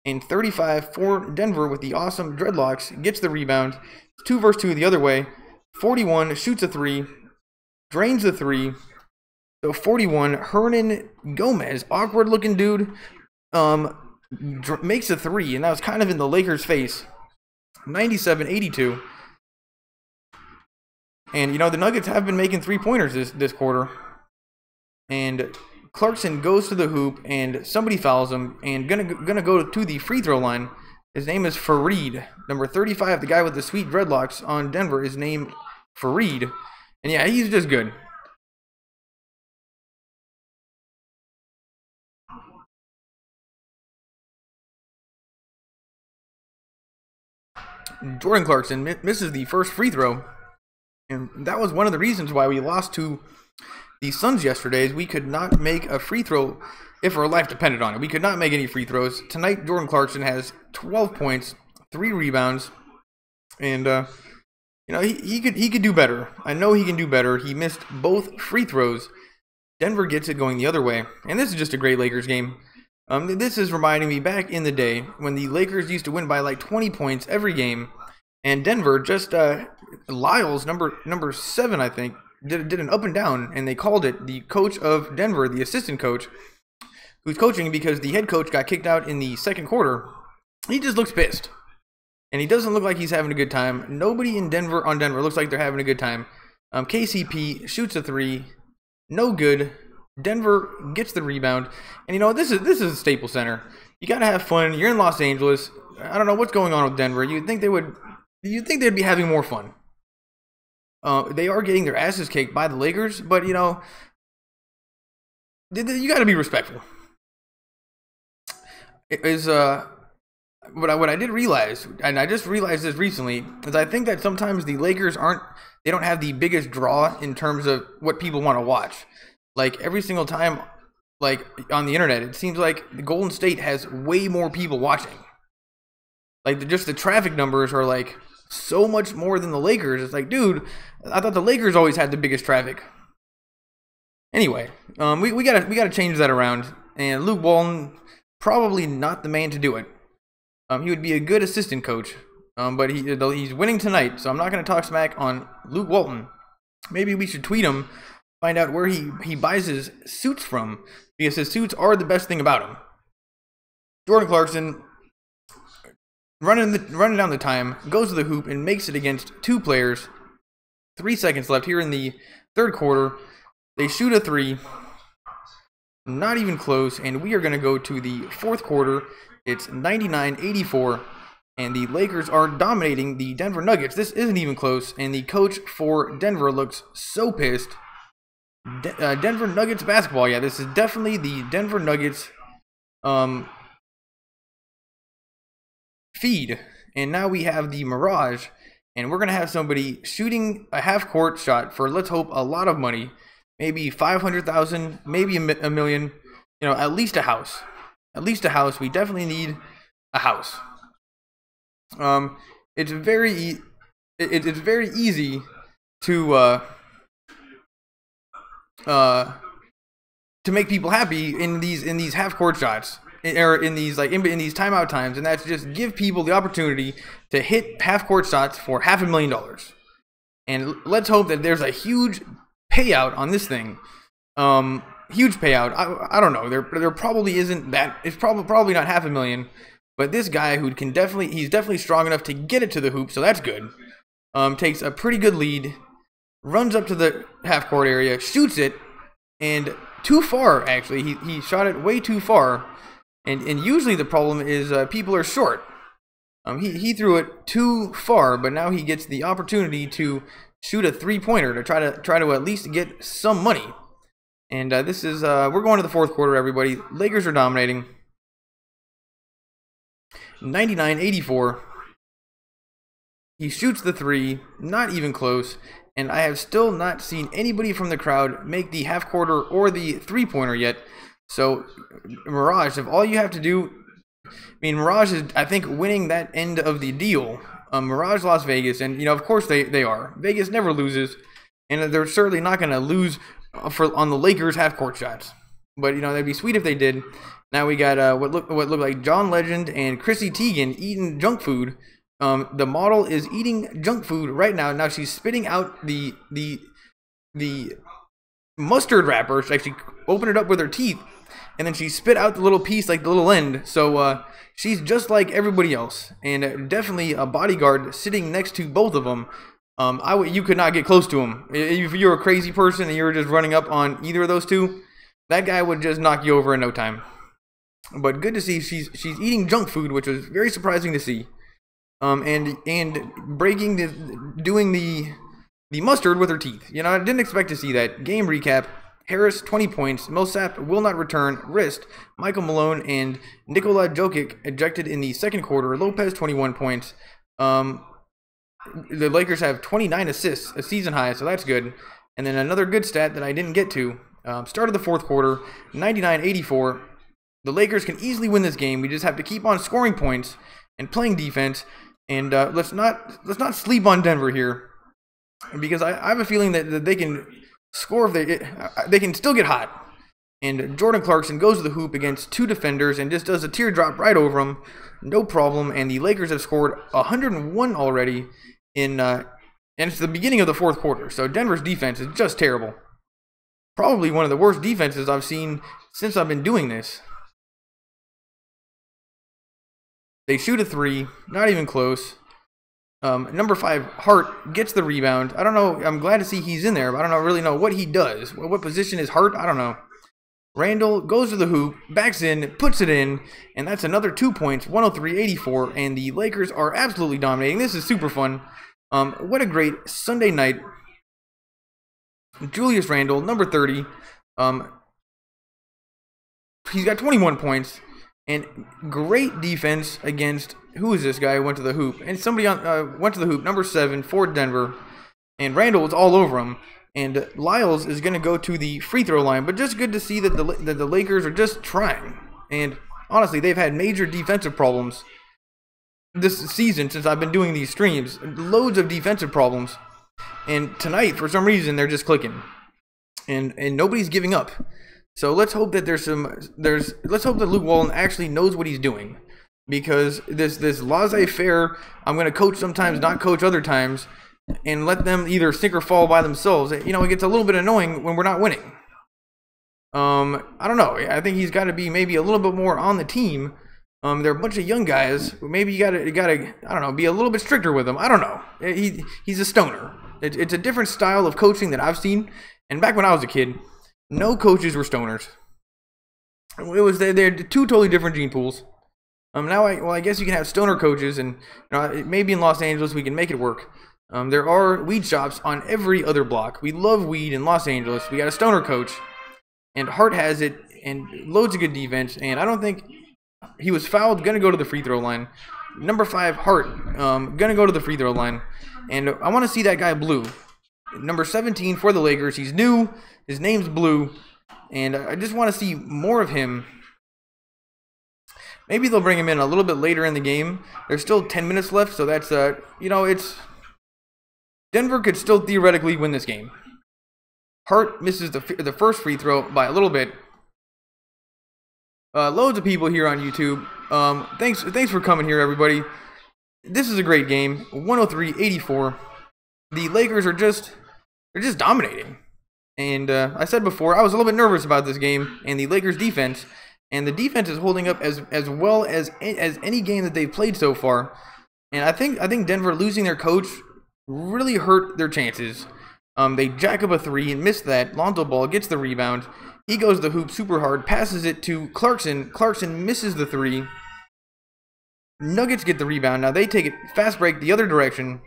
And 35 for Denver with the awesome dreadlocks. Gets the rebound. 2 versus 2 the other way. 41 shoots a 3. Drains the 3. So 41, Hernan Gomez, awkward looking dude, makes a 3. And that was kind of in the Lakers' face. 97-82. And, the Nuggets have been making three-pointers this quarter. And Clarkson goes to the hoop, and somebody fouls him, and gonna go to the free throw line. His name is Fareed. Number 35, the guy with the sweet dreadlocks on Denver, is named Fareed. And yeah, he's just good. Jordan Clarkson misses the first free throw. And that was one of the reasons why we lost to the Suns yesterday, is we could not make a free throw if our life depended on it. We could not make any free throws. Tonight, Jordan Clarkson has 12 points, 3 rebounds, and he could do better. I know he can do better. He missed both free throws. Denver gets it going the other way, and this is just a great Lakers game. This is reminding me back in the day when the Lakers used to win by like 20 points every game, and Denver just Lyles, number 7, I think, did an up and down, and they called it. The coach of Denver, the assistant coach, who's coaching because the head coach got kicked out in the second quarter, he just looks pissed. And he doesn't look like he's having a good time. Nobody in Denver looks like they're having a good time. KCP shoots a 3. No good. Denver gets the rebound. And this is a Staples Center. You got to have fun. You're in Los Angeles. I don't know what's going on with Denver. You'd think they would you'd think they'd be having more fun. They are getting their asses kicked by the Lakers, but you know, you got to be respectful. It is what I did realize, and I just realized this recently, is I think that sometimes the Lakers they don't have the biggest draw in terms of what people want to watch. Like every single time, like on the internet, it seems like the Golden State has way more people watching. Like just the traffic numbers are like so much more than the Lakers. It's like, dude, I thought the Lakers always had the biggest traffic. Anyway, we gotta change that around. And Luke Walton, probably not the man to do it. He would be a good assistant coach, but he's winning tonight, so I'm not gonna talk smack on Luke Walton. Maybe we should tweet him, find out where he buys his suits from, because his suits are the best thing about him. Jordan Clarkson, running down the time, goes to the hoop and makes it against two players. 3 seconds left here in the third quarter. They shoot a three, not even close, and we are going to go to the fourth quarter. It's 99-84, and the Lakers are dominating the Denver Nuggets. This isn't even close, and the coach for Denver looks so pissed. Denver Nuggets basketball. Yeah, this is definitely the Denver Nuggets feed. And now we have the Mirage, and we're going to have somebody shooting a half-court shot for, let's hope, a lot of money. Maybe 500,000, maybe a million. You know, at least a house. At least a house. We definitely need a house. It's very easy to make people happy in these half-court shots, or in these timeout times, and that's just give people the opportunity to hit half-court shots for $500,000. And let's hope that there's a huge payout on this thing. Huge payout. I don't know. There probably isn't that. It's probably not $500,000. But this guy he's definitely strong enough to get it to the hoop, so that's good. Takes a pretty good lead, runs up to the half court area, shoots it, and too far actually. He shot it way too far. And usually the problem is people are short. He threw it too far, but now he gets the opportunity to shoot a three-pointer to try to at least get some money. And this is we're going to the fourth quarter, everybody. Lakers are dominating. 99-84. He shoots the three, not even close, and I have still not seen anybody from the crowd make the half-quarter or the three-pointer yet. So, Mirage, if all you have to do, I mean, Mirage is, I think, winning that end of the deal. Mirage Las Vegas, and, you know, of course they are. Vegas never loses, and they're certainly not going to lose on the Lakers half-court shots. But, you know, that'd be sweet if they did. Now we got what looked like John Legend and Chrissy Teigen eating junk food. The model is eating junk food right now. Now she's spitting out the mustard wrapper. She actually opened it up with her teeth, and then she spit out the little piece, like the little end. So she's just like everybody else, and definitely a bodyguard sitting next to both of them. You could not get close to him. If you're a crazy person and you were just running up on either of those two, that guy would just knock you over in no time. But good to see she's eating junk food, which was very surprising to see. And doing the mustard with her teeth. You know, I didn't expect to see that. Game recap: Harris 20 points, Millsap will not return, wrist. Michael Malone and Nikola Jokic ejected in the second quarter. Lopez 21 points. The Lakers have 29 assists, a season high, so that's good. And then another good stat that I didn't get to. Start of the fourth quarter, 99-84. The Lakers can easily win this game. We just have to keep on scoring points and playing defense. And let's not sleep on Denver here, because I have a feeling that they can score if they can still get hot. And Jordan Clarkson goes to the hoop against two defenders and just does a teardrop right over them, no problem. And the Lakers have scored 101 already and it's the beginning of the fourth quarter. So Denver's defense is just terrible. Probably one of the worst defenses I've seen since I've been doing this. They shoot a three, not even close. Number 5, Hart, gets the rebound. I don't know. I'm glad to see he's in there, but I don't really know what he does. What position is Hart? I don't know. Randall goes to the hoop, backs in, puts it in, and that's another 2 points, 103-84, and the Lakers are absolutely dominating. This is super fun. What a great Sunday night. Julius Randle, number 30. He's got 21 points, and great defense against, who is this guy who went to the hoop? And somebody went to the hoop, number 7 for Denver, and Randle was all over him. And Lyles is going to go to the free throw line, but just good to see that the Lakers are just trying. And honestly, they've had major defensive problems this season since I've been doing these streams. Loads of defensive problems. And tonight, for some reason, they're just clicking. And nobody's giving up. So let's hope that let's hope that Luke Walton actually knows what he's doing. Because this laissez-faire, I'm going to coach sometimes, not coach other times, and let them either sink or fall by themselves. You know, it gets a little bit annoying when we're not winning. I don't know. I think he's got to be maybe a little bit more on the team. They're a bunch of young guys. Maybe you gotta I don't know, be a little bit stricter with them. I don't know. He's a stoner. It's a different style of coaching that I've seen. And back when I was a kid, no coaches were stoners. They're two totally different gene pools. Now I guess you can have stoner coaches, and maybe in Los Angeles we can make it work. There are weed shops on every other block. We love weed in Los Angeles. We got a stoner coach, and Hart has it, and loads of good defense. And I don't think he was fouled. Gonna go to the free throw line. Number 5, Hart, gonna go to the free throw line, and I want to see that guy Blue, number 17 for the Lakers. He's new. His name's Blue, and I just want to see more of him. Maybe they'll bring him in a little bit later in the game. There's still 10 minutes left, so that's it's. Denver could still theoretically win this game. Hart misses the first free throw by a little bit. Loads of people here on YouTube. Thanks for coming here, everybody. This is a great game. 103-84. The Lakers are just dominating. And I said before, I was a little bit nervous about this game and the Lakers defense. And the defense is holding up as well as any game that they've played so far. And I think Denver losing their coach really hurt their chances. They jack up a 3 and miss that. Lonzo Ball gets the rebound. He goes to the hoop super hard, passes it to Clarkson. Clarkson misses the 3. Nuggets get the rebound. Now they take it fast break the other direction.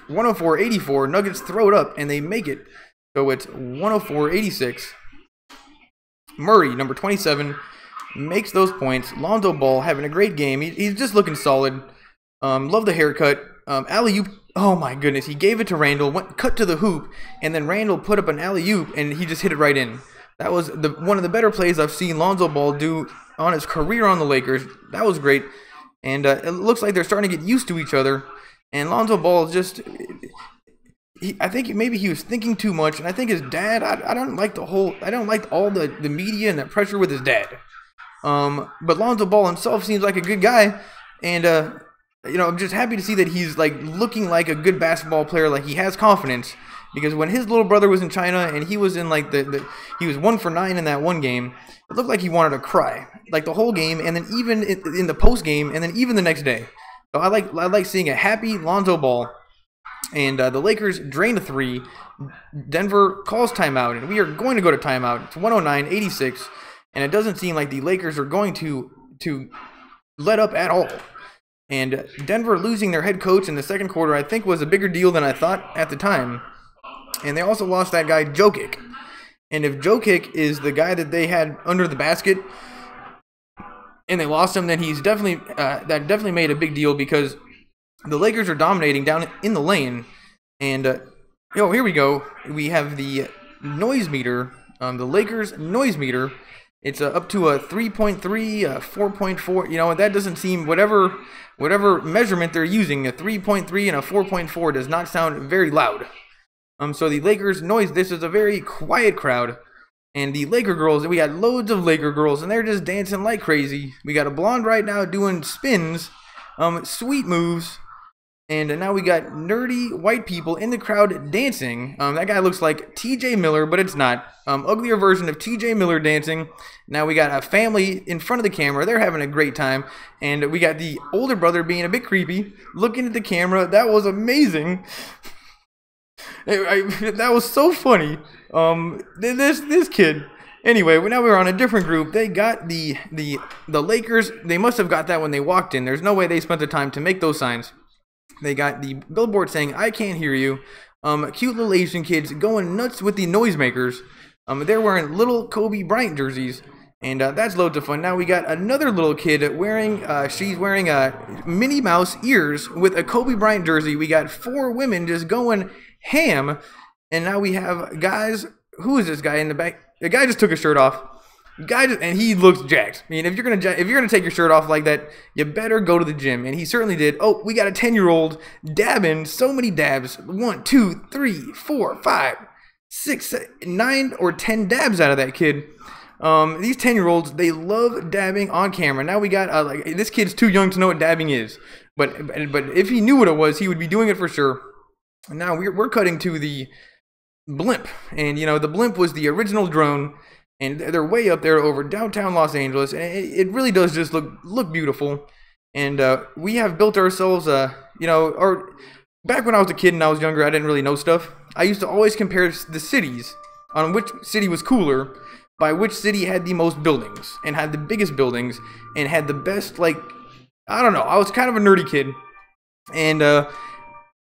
104-84. Nuggets throw it up and they make it. So it's 104-86. Murray, number 27, makes those points. Lonzo Ball having a great game. He's just looking solid. Love the haircut. Alley-oop. Oh my goodness. He gave it to Randall, cut to the hoop, and then Randall put up an alley-oop, and he just hit it right in. That was one of the better plays I've seen Lonzo Ball do on his career on the Lakers. That was great. And it looks like they're starting to get used to each other. And Lonzo Ball is just... I think maybe he was thinking too much, and I think his dad, I don't like all the media and that pressure with his dad. But Lonzo Ball himself seems like a good guy, and I'm just happy to see that he's like looking like a good basketball player, like he has confidence. Because when his little brother was in China and he was in like he was 1 for 9 in that one game, it looked like he wanted to cry, like the whole game, and then even in the post game, and then even the next day. So I like seeing a happy Lonzo Ball. And the Lakers drain a 3. Denver calls timeout, and we are going to go to timeout. It's 109-86, and it doesn't seem like the Lakers are going to let up at all. And Denver losing their head coach in the second quarter, I think, was a bigger deal than I thought at the time. And they also lost that guy Jokic. And if Jokic is the guy that they had under the basket, and they lost him, then he's definitely that definitely made a big deal, because the Lakers are dominating down in the lane. And here we go. We have the noise meter, the Lakers noise meter. It's up to a 3.3, 4.4. That doesn't seem, whatever measurement they're using, a 3.3 and a 4.4 does not sound very loud. So the Lakers noise, this is a very quiet crowd. And the Laker girls, we got loads of Laker girls, and they're just dancing like crazy. We got a blonde right now doing spins, sweet moves. And now we got nerdy white people in the crowd dancing. That guy looks like TJ Miller, but it's not. Uglier version of TJ Miller dancing. Now we got a family in front of the camera. They're having a great time. And we got the older brother being a bit creepy, looking at the camera. That was amazing. That was so funny. This kid. Anyway, now we're on a different group. They got the Lakers. They must have got that when they walked in. There's no way they spent the time to make those signs. They got the billboard saying, "I can't hear you." Cute little Asian kids going nuts with the noisemakers. They're wearing little Kobe Bryant jerseys, and that's loads of fun. Now we got another little kid wearing, she's wearing Minnie Mouse ears with a Kobe Bryant jersey. We got 4 women just going ham, and now we have guys. Who is this guy in the back? The guy just took his shirt off. And he looks jacked. I mean, if you're gonna take your shirt off like that, you better go to the gym. And he certainly did. Oh, we got a 10-year-old dabbing. So many dabs. 1, 2, 3, 4, 5, 6, 9, or 10 dabs out of that kid. These 10-year-olds, they love dabbing on camera. Now we got like, this kid's too young to know what dabbing is, but if he knew what it was, he would be doing it for sure. And now we're cutting to the blimp, and the blimp was the original drone. And they're way up there over downtown Los Angeles, and it really does just look beautiful. And we have built ourselves, or back when I was a kid and I was younger, I didn't really know stuff. I used to always compare the cities on which city was cooler by which city had the most buildings and had the biggest buildings and had the best, like, I don't know. I was kind of a nerdy kid, and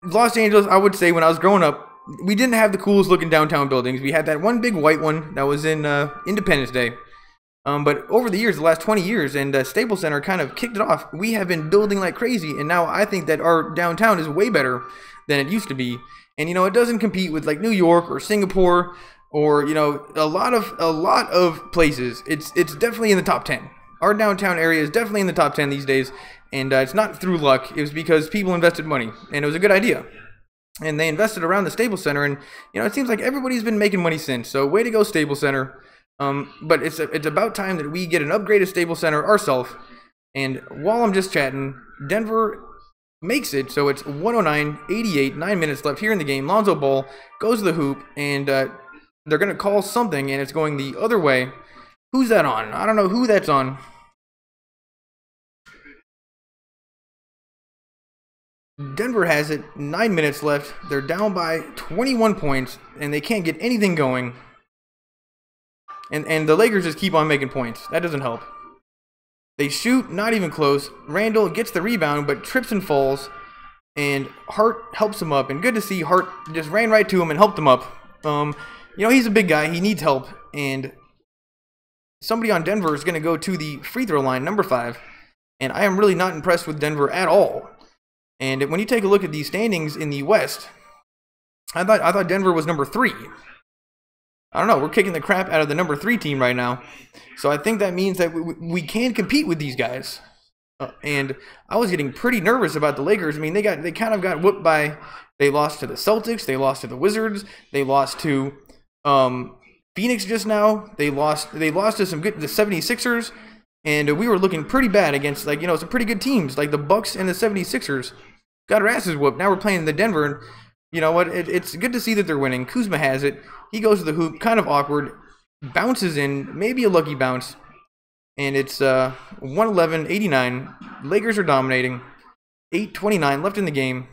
Los Angeles, I would say, when I was growing up, we didn't have the coolest looking downtown buildings. We had that one big white one that was in Independence Day. But over the years, the last 20 years, and Staples Center kind of kicked it off, we have been building like crazy. And now I think that our downtown is way better than it used to be. And, it doesn't compete with like New York or Singapore or, a lot of places. It's definitely in the top 10. Our downtown area is definitely in the top 10 these days. And it's not through luck. It was because people invested money. And it was a good idea. And they invested around the Staples Center, and it seems like everybody's been making money since. So way to go, Staples Center. But it's about time that we get an upgraded Staples Center ourselves. And while I'm just chatting, Denver makes it, so it's 109-88, 9 minutes left here in the game. Lonzo Ball goes to the hoop, and they're gonna call something, and it's going the other way. Who's that on? I don't know who that's on. Denver has it, 9 minutes left. They're down by 21 points, and they can't get anything going. And the Lakers just keep on making points. That doesn't help. They shoot, not even close. Randall gets the rebound, but trips and falls. And Hart helps him up. And good to see Hart just ran right to him and helped him up. He's a big guy. He needs help. And somebody on Denver is going to go to the free throw line, number 5. And I am really not impressed with Denver at all. And when you take a look at these standings in the West, I thought Denver was number 3. I don't know. We're kicking the crap out of the number 3 team right now. So I think that means that we can compete with these guys. And I was getting pretty nervous about the Lakers. I mean, they kind of got whooped by. They lost to the Celtics. They lost to the Wizards. They lost to Phoenix just now. They lost to the 76ers. And we were looking pretty bad against, some pretty good teams, like the Bucks and the 76ers. Got our asses whooped. Now we're playing the Denver, and you know what? It's good to see that they're winning. Kuzma has it. He goes to the hoop, kind of awkward. Bounces in, maybe a lucky bounce. And it's 111-89. Lakers are dominating. 8:29 left in the game.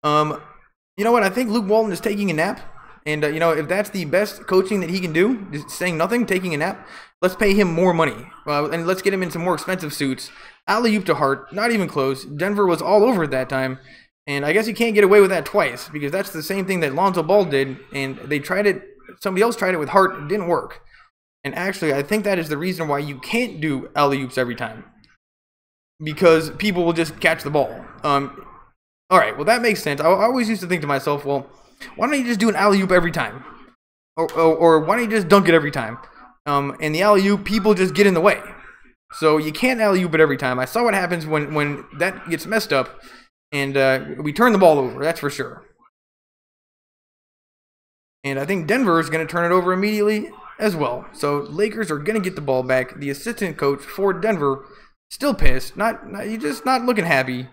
You know what? I think Luke Walton is taking a nap. And, if that's the best coaching that he can do, just saying nothing, taking a nap, let's pay him more money. And let's get him in some more expensive suits. Alley-oop to Hart, not even close. Denver was all over it that time. And I guess you can't get away with that twice, because that's the same thing that Lonzo Ball did. And they tried it, somebody else tried it with Hart, it didn't work. And actually, I think that is the reason why you can't do alley-oops every time. Because people will just catch the ball. Alright, well that makes sense. I always used to think to myself, well, why don't you just do an alley-oop every time? Or why don't you just dunk it every time? And the alley-oop, people just get in the way. So you can't alley-oop it every time. I saw what happens when that gets messed up. And we turn the ball over, that's for sure. And I think Denver is going to turn it over immediately as well. So Lakers are going to get the ball back. The assistant coach for Denver, still pissed. He's just not looking happy.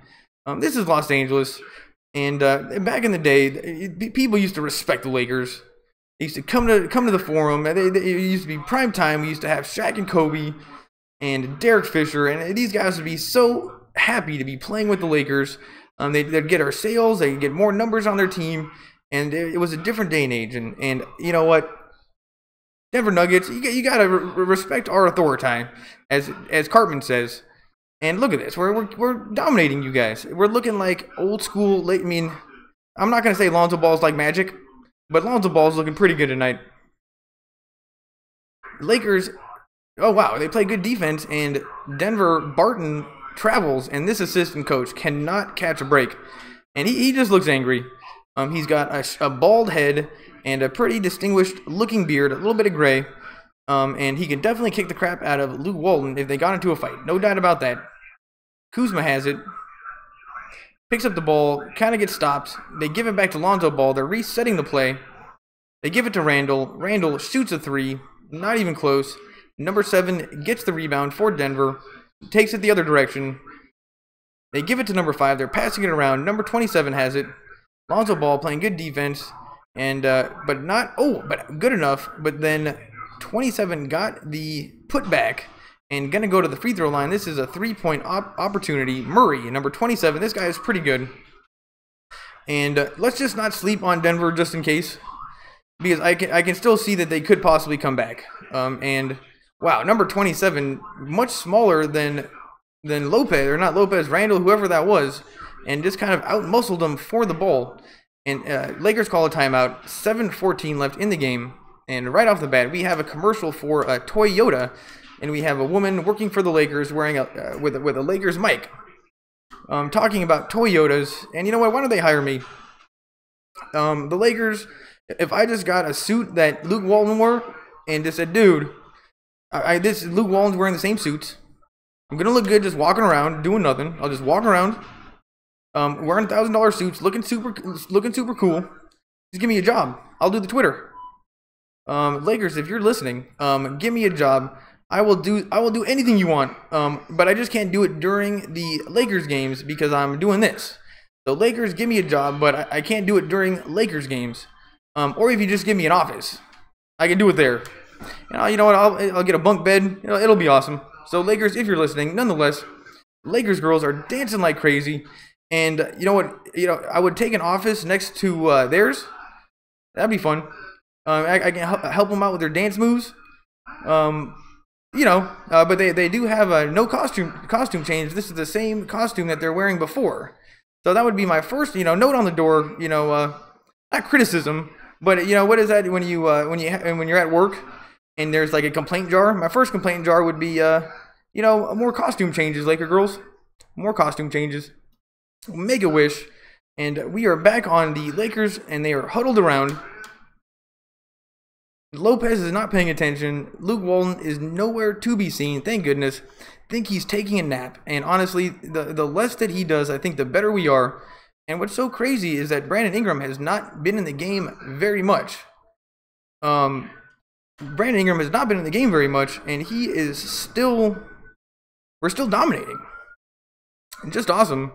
This is Los Angeles. And back in the day, people used to respect the Lakers. They used to come to the Forum. It used to be prime time. We used to have Shaq and Kobe and Derek Fisher. And these guys would be so happy to be playing with the Lakers. They'd get our sales. They'd get more numbers on their team. And it was a different day and age. And you know what? Denver Nuggets, you gotta respect our authority, as Cartman says. And look at this, we're dominating you guys. We're looking like old school. I mean, I'm not gonna say Lonzo Ball's like Magic, but Lonzo Ball's looking pretty good tonight. Lakers, oh wow, they play good defense, and Denver Barton travels, and this assistant coach cannot catch a break, and he just looks angry. He's got a bald head and a pretty distinguished looking beard, a little bit of gray, and he can definitely kick the crap out of Luke Walton if they got into a fight. No doubt about that. Kuzma has it, picks up the ball, kind of gets stopped. They give it back to Lonzo Ball. They're resetting the play. They give it to Randall. Randall shoots a three, not even close. Number 7 gets the rebound for Denver, takes it the other direction. They give it to number 5. They're passing it around. Number 27 has it. Lonzo Ball playing good defense, and but good enough. But then 27 got the putback and gonna go to the free throw line. This is a 3-point opportunity. Murray, number 27. This guy is pretty good. And let's just not sleep on Denver just in case, because I can still see that they could possibly come back. And wow, number 27, much smaller than Lopez, or not Lopez, Randall, whoever that was, and just kind of out-muscled him for the ball. And Lakers call a timeout. 7:14 left in the game. And right off the bat, we have a commercial for Toyota, and we have a woman working for the Lakers wearing with a Lakers mic, talking about Toyotas. And you know what? Why don't they hire me? The Lakers, if I just got a suit that Luke Walton wore, and just said, dude, Luke Walton's wearing the same suits. I'm gonna look good just walking around doing nothing. I'll just walk around, wearing $1,000 suits, looking super cool. Just give me a job. I'll do the Twitter. Lakers, if you're listening, give me a job. I will do anything you want. But I just can't do it during the Lakers games because I'm doing this. So Lakers, give me a job, but I can't do it during Lakers games. Or if you just give me an office, I can do it there. You know what? I'll get a bunk bed. It'll be awesome. So Lakers, if you're listening, nonetheless, Lakers girls are dancing like crazy. And you know what? I would take an office next to theirs. That'd be fun. I can help them out with their dance moves. But they do have no costume change. This is the same costume that they're wearing before. So that would be my first, note on the door. Not criticism, but what is that when you're at work and there's like a complaint jar? My first complaint jar would be more costume changes, Laker girls, more costume changes. Make a wish, and we are back on the Lakers, and they are huddled around. Lopez is not paying attention. Luke Walton is nowhere to be seen. Thank goodness. Think he's taking a nap. And honestly, the less that he does, I think the better we are. And what's so crazy is that Brandon Ingram has not been in the game very much. Brandon Ingram has not been in the game very much, and he is still, we're still dominating. Just awesome.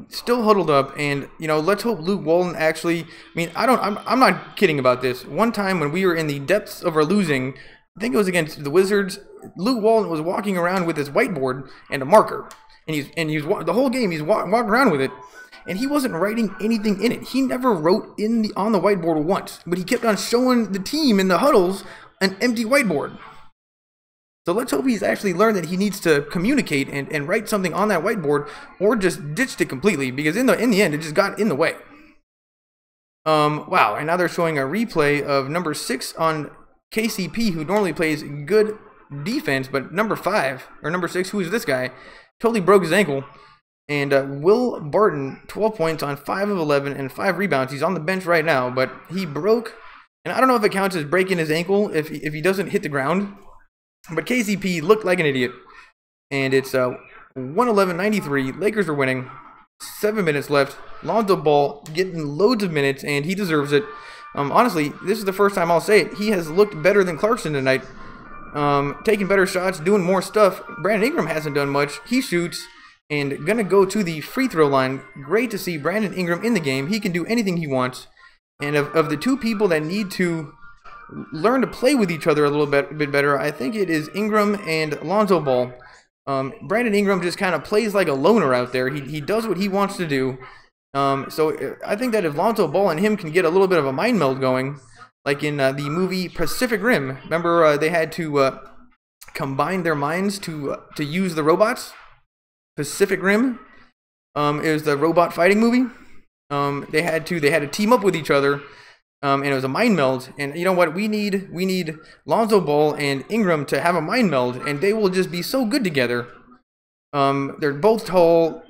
Still huddled up, and let's hope Luke Walton actually, I'm not kidding about this. One time when we were in the depths of our losing, I think it was against the Wizards, Luke Walton was walking around with his whiteboard and a marker, and he's the whole game he's walking around with it, and he wasn't writing anything in it. He never wrote on the whiteboard once, but he kept on showing the team in the huddles an empty whiteboard. So let's hope he's actually learned that he needs to communicate and write something on that whiteboard, or just ditched it completely, because in the end it just got in the way. Wow, and now they're showing a replay of number 6 on KCP, who normally plays good defense, but number 5, or number 6, who is this guy, totally broke his ankle. And Will Barton, 12 points on 5 of 11 and 5 rebounds. He's on the bench right now, but he broke, and I don't know if it counts as breaking his ankle if he doesn't hit the ground. But KCP looked like an idiot. And it's 111-93. Lakers are winning. 7 minutes left. Lonzo Ball getting loads of minutes, and he deserves it. Honestly, this is the first time I'll say it. He has looked better than Clarkson tonight. Taking better shots, doing more stuff. Brandon Ingram hasn't done much. He shoots and going to go to the free throw line. Great to see Brandon Ingram in the game. He can do anything he wants. And of the two people that need to learn to play with each other a little bit better, I think it is Ingram and Lonzo Ball. Brandon Ingram just kind of plays like a loner out there. He does what he wants to do. So I think that if Lonzo Ball and him can get a little bit of a mind meld going, like in the movie Pacific Rim. Remember, they had to combine their minds to use the robots. Pacific Rim. It was the robot fighting movie. They had to team up with each other, and it was a mind meld. And you know what? We need Lonzo Ball and Ingram to have a mind meld, and they will just be so good together. They're both tall.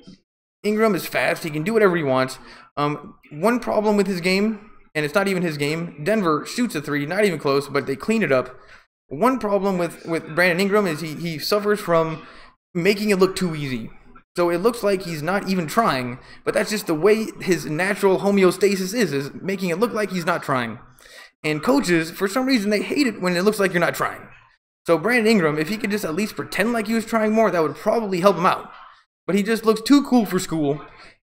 Ingram is fast. He can do whatever he wants. One problem with his game, and it's not even his game. Denver shoots a three, not even close, but they clean it up. One problem with Brandon Ingram is he suffers from making it look too easy. So it looks like he's not even trying, but that's just the way his natural homeostasis is making it look like he's not trying. And coaches, for some reason, they hate it when it looks like you're not trying. So Brandon Ingram, if he could just at least pretend like he was trying more, that would probably help him out. But he just looks too cool for school,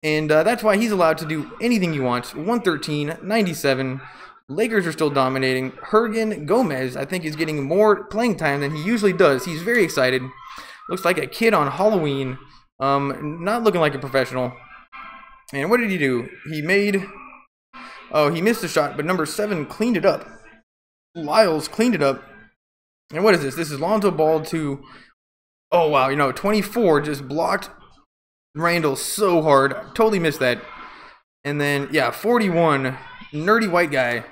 and that's why he's allowed to do anything he wants. 113-97. Lakers are still dominating. Hergen Gomez, I think, is getting more playing time than he usually does. He's very excited. Looks like a kid on Halloween. Not looking like a professional. And what did he do? He missed the shot, but number 7 cleaned it up. Lyles cleaned it up. And what is this? This is Lonzo Ball to, oh wow, 24 just blocked Randall so hard. Totally missed that. And then, yeah, 41, nerdy white guy.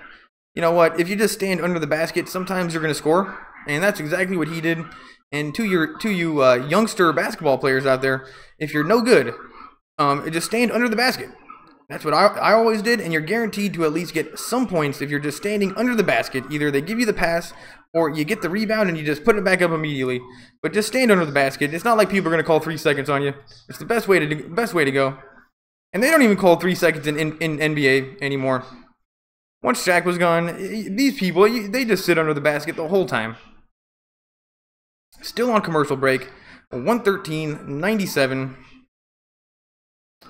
You know what? If you just stand under the basket, sometimes you're going to score. And that's exactly what he did. And to you youngster basketball players out there, if you're no good, just stand under the basket. That's what I always did, and you're guaranteed to at least get some points if you're just standing under the basket. Either they give you the pass, or you get the rebound and you just put it back up immediately. But just stand under the basket. It's not like people are going to call 3 seconds on you. It's the best way to go. And they don't even call 3 seconds in NBA anymore. Once Shaq was gone, these people, they just sit under the basket the whole time. Still on commercial break. 113-97.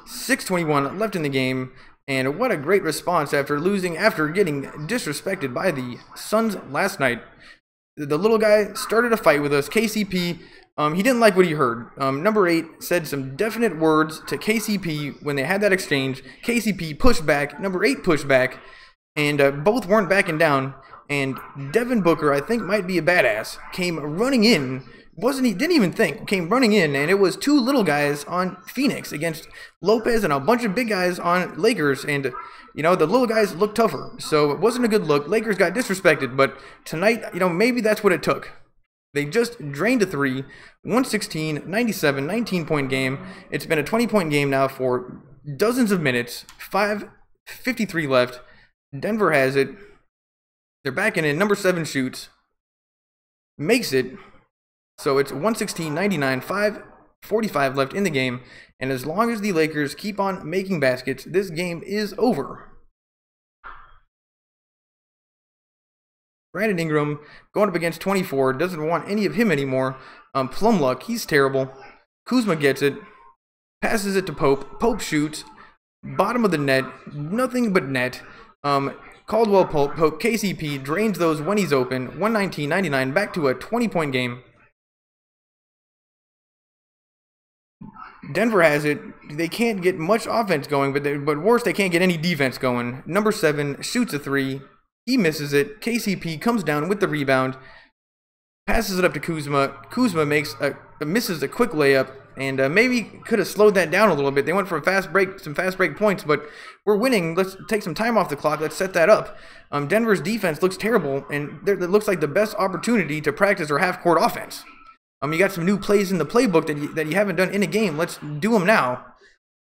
6:21 left in the game. And what a great response after getting disrespected by the Suns last night. The little guy started a fight with us. KCP, he didn't like what he heard. Number 8 said some definite words to KCP when they had that exchange. KCP pushed back. Number 8 pushed back. And both weren't backing down. And Devin Booker, I think, might be a badass, came running in. Didn't even think, came running in, and it was 2 little guys on Phoenix against Lopez and a bunch of big guys on Lakers, and the little guys looked tougher, so it wasn't a good look. Lakers got disrespected, but tonight, maybe that's what it took. They just drained a 3, 116-97, 19-point game. It's been a 20-point game now for dozens of minutes, 5:53 left. Denver has it. They're backing in. Number 7 shoots, makes it. So it's 116-99, 5:45 left in the game. And as long as the Lakers keep on making baskets, this game is over. Brandon Ingram going up against 24. Doesn't want any of him anymore. Plum luck. He's terrible. Kuzma gets it. Passes it to Pope. Pope shoots. Bottom of the net. Nothing but net. Caldwell Pope. KCP drains those when he's open. 119-99. Back to a 20-point game. Denver has it. They can't get much offense going, but worse, they can't get any defense going. Number 7 shoots a 3. He misses it. KCP comes down with the rebound. Passes it up to Kuzma. Kuzma misses a quick layup, and maybe could have slowed that down a little bit. They went for some fast break points, but we're winning. Let's take some time off the clock. Let's set that up. Denver's defense looks terrible, and it looks like the best opportunity to practice our half-court offense. You got some new plays in the playbook that you haven't done in a game. Let's do them now.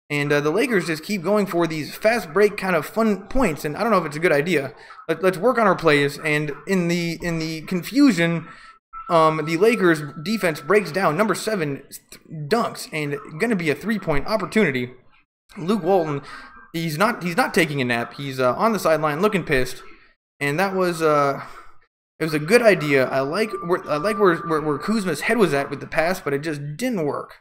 And the Lakers just keep going for these fast break kind of fun points, and I don't know if it's a good idea. Let's work on our plays. And in the confusion, the Lakers defense breaks down. Number 7 dunks, and going to be a 3-point opportunity. Luke Walton, he's not taking a nap. He's on the sideline looking pissed, and that was it was a good idea. I like where Kuzma's head was at with the pass, but it just didn't work.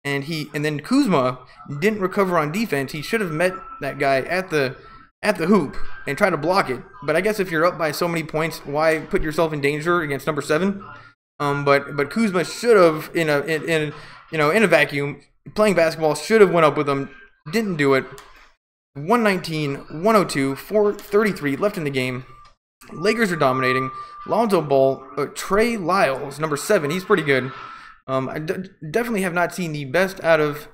And then Kuzma didn't recover on defense. He should have met that guy at the hoop and tried to block it. But I guess if you're up by so many points, why put yourself in danger against number 7? But Kuzma should have in a vacuum playing basketball should have went up with him. Didn't do it. 119, 102, 4:33 left in the game. Lakers are dominating. Lonzo Ball, Trey Lyles, number 7. He's pretty good. I definitely have not seen the best out of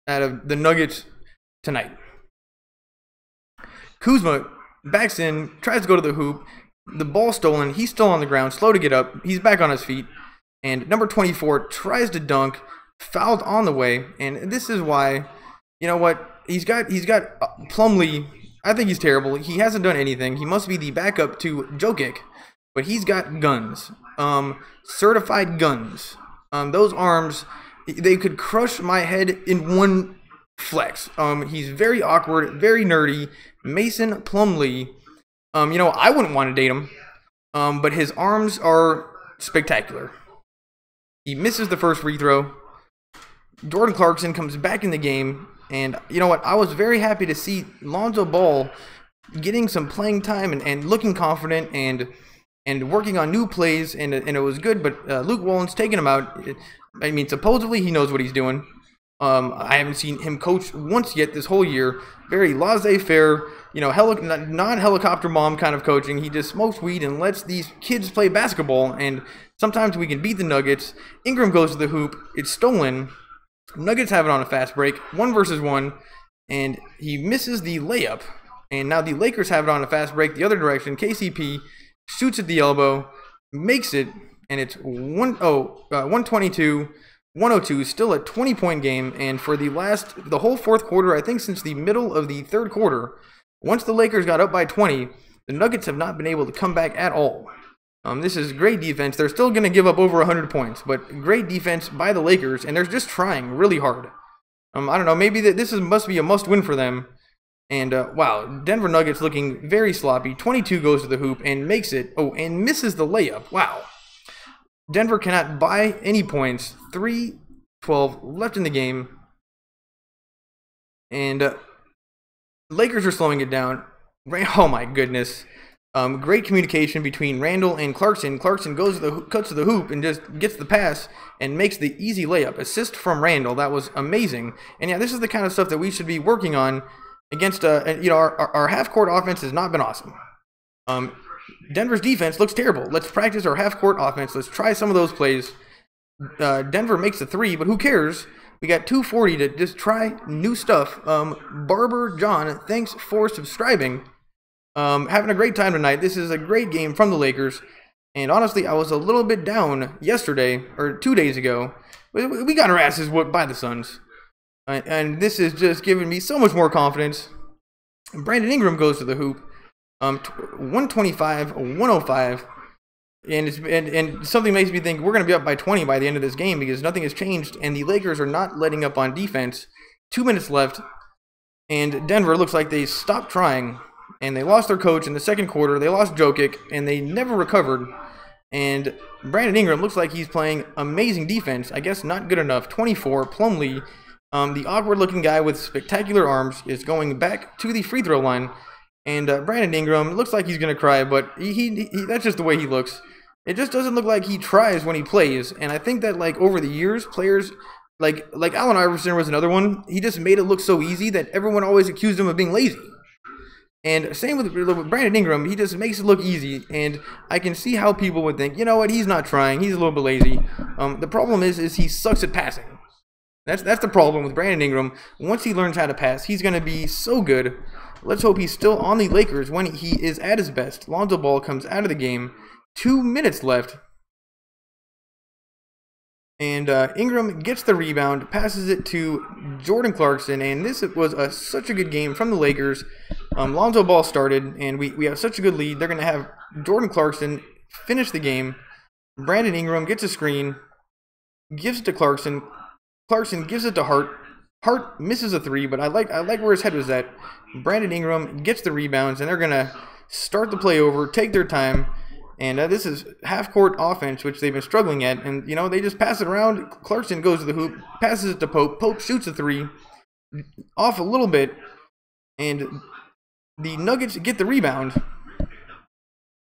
the Nuggets tonight. Kuzma backs in, tries to go to the hoop. The ball stolen. He's still on the ground, slow to get up. He's back on his feet. And number 24 tries to dunk, fouled on the way. And this is why, you know what? He's got Plumlee. I think he's terrible. He hasn't done anything. He must be the backup to Jokic, but he's got guns. Certified guns. Those arms, they could crush my head in one flex. He's very awkward, very nerdy. Mason Plumlee. You know, I wouldn't want to date him, but his arms are spectacular. He misses the first free throw. Jordan Clarkson comes back in the game, and you know what? I was very happy to see Lonzo Ball getting some playing time and looking confident and working on new plays, and it was good. But Luke Walton's taking him out. I mean, supposedly he knows what he's doing. I haven't seen him coach once yet this whole year. Very laissez-faire, you know, non-helicopter mom kind of coaching. He just smokes weed and lets these kids play basketball, and sometimes we can beat the Nuggets. Ingram goes to the hoop. It's stolen. Nuggets have it on a fast break, 1 versus 1, and he misses the layup. And now the Lakers have it on a fast break the other direction. KCP shoots at the elbow, makes it, and it's 122. 102, still a 20-point game, and for the whole fourth quarter, I think since the middle of the third quarter, once the Lakers got up by 20, the Nuggets have not been able to come back at all. This is great defense. They're still going to give up over 100 points, but great defense by the Lakers, and they're just trying really hard. I don't know, maybe this must be a must-win for them. And, wow, Denver Nuggets looking very sloppy. 22 goes to the hoop and makes it. Oh, and misses the layup. Wow. Denver cannot buy any points. 3:12 left in the game. And Lakers are slowing it down. Oh my goodness. Great communication between Randall and Clarkson. Clarkson cuts to the hoop and just gets the pass and makes the easy layup. Assist from Randall. That was amazing. And yeah, this is the kind of stuff that we should be working on against, you know, our half-court offense has not been awesome. Denver's defense looks terrible. Let's practice our half-court offense. Let's try some of those plays. Denver makes a 3, but who cares? We got 240 to just try new stuff. Barber John, thanks for subscribing. Having a great time tonight. This is a great game from the Lakers. And honestly, I was a little bit down yesterday, or 2 days ago. We got our asses whooped by the Suns. And this is just giving me so much more confidence. Brandon Ingram goes to the hoop. 125, 105, and something makes me think we're going to be up by 20 by the end of this game because nothing has changed, and the Lakers are not letting up on defense. 2 minutes left, and Denver looks like they stopped trying, and they lost their coach in the second quarter. They lost Jokic, and they never recovered, and Brandon Ingram looks like he's playing amazing defense. I guess not good enough. 24, Plumlee, the awkward-looking guy with spectacular arms, is going back to the free throw line. And Brandon Ingram looks like he's going to cry, but he that's just the way he looks. It just doesn't look like he tries when he plays. And I think that, like, over the years, players, like Allen Iverson was another one. He just made it look so easy that everyone always accused him of being lazy. And same with Brandon Ingram. He just makes it look easy. And I can see how people would think, you know what, he's not trying. He's a little bit lazy. The problem is he sucks at passing. That's the problem with Brandon Ingram. Once he learns how to pass, he's going to be so good. Let's hope he's still on the Lakers when he is at his best. Lonzo Ball comes out of the game. 2 minutes left. And Ingram gets the rebound, passes it to Jordan Clarkson, and this was such a good game from the Lakers. Lonzo Ball started, and we have such a good lead. They're going to have Jordan Clarkson finish the game. Brandon Ingram gets a screen, gives it to Clarkson. Clarkson gives it to Hart. Hart misses a 3, but I like where his head was at. Brandon Ingram gets the rebounds, and they're going to start the play over, take their time. And this is half-court offense, which they've been struggling at. And, you know, they just pass it around. Clarkson goes to the hoop, passes it to Pope. Pope shoots a 3, off a little bit. And the Nuggets get the rebound.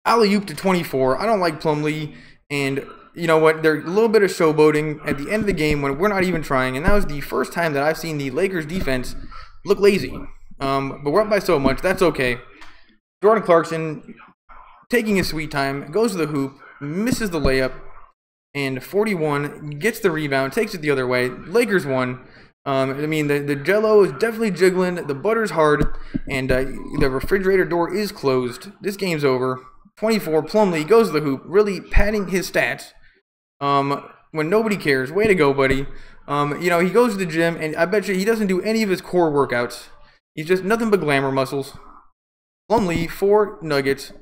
Alley-oop to 24. I don't like Plumlee. And you know what? They're a little bit of showboating at the end of the game when we're not even trying. And that was the first time that I've seen the Lakers defense look lazy. But we're up by so much. That's okay. Jordan Clarkson taking his sweet time, goes to the hoop, misses the layup, and 41 gets the rebound, takes it the other way. Lakers won. I mean, the Jello is definitely jiggling, the butter's hard, and the refrigerator door is closed. This game's over. 24, Plumlee goes to the hoop, really padding his stats when nobody cares. Way to go, buddy. You know, he goes to the gym, and I bet you he doesn't do any of his core workouts. He's just nothing but glamour muscles. Plumlee, 4 nuggets.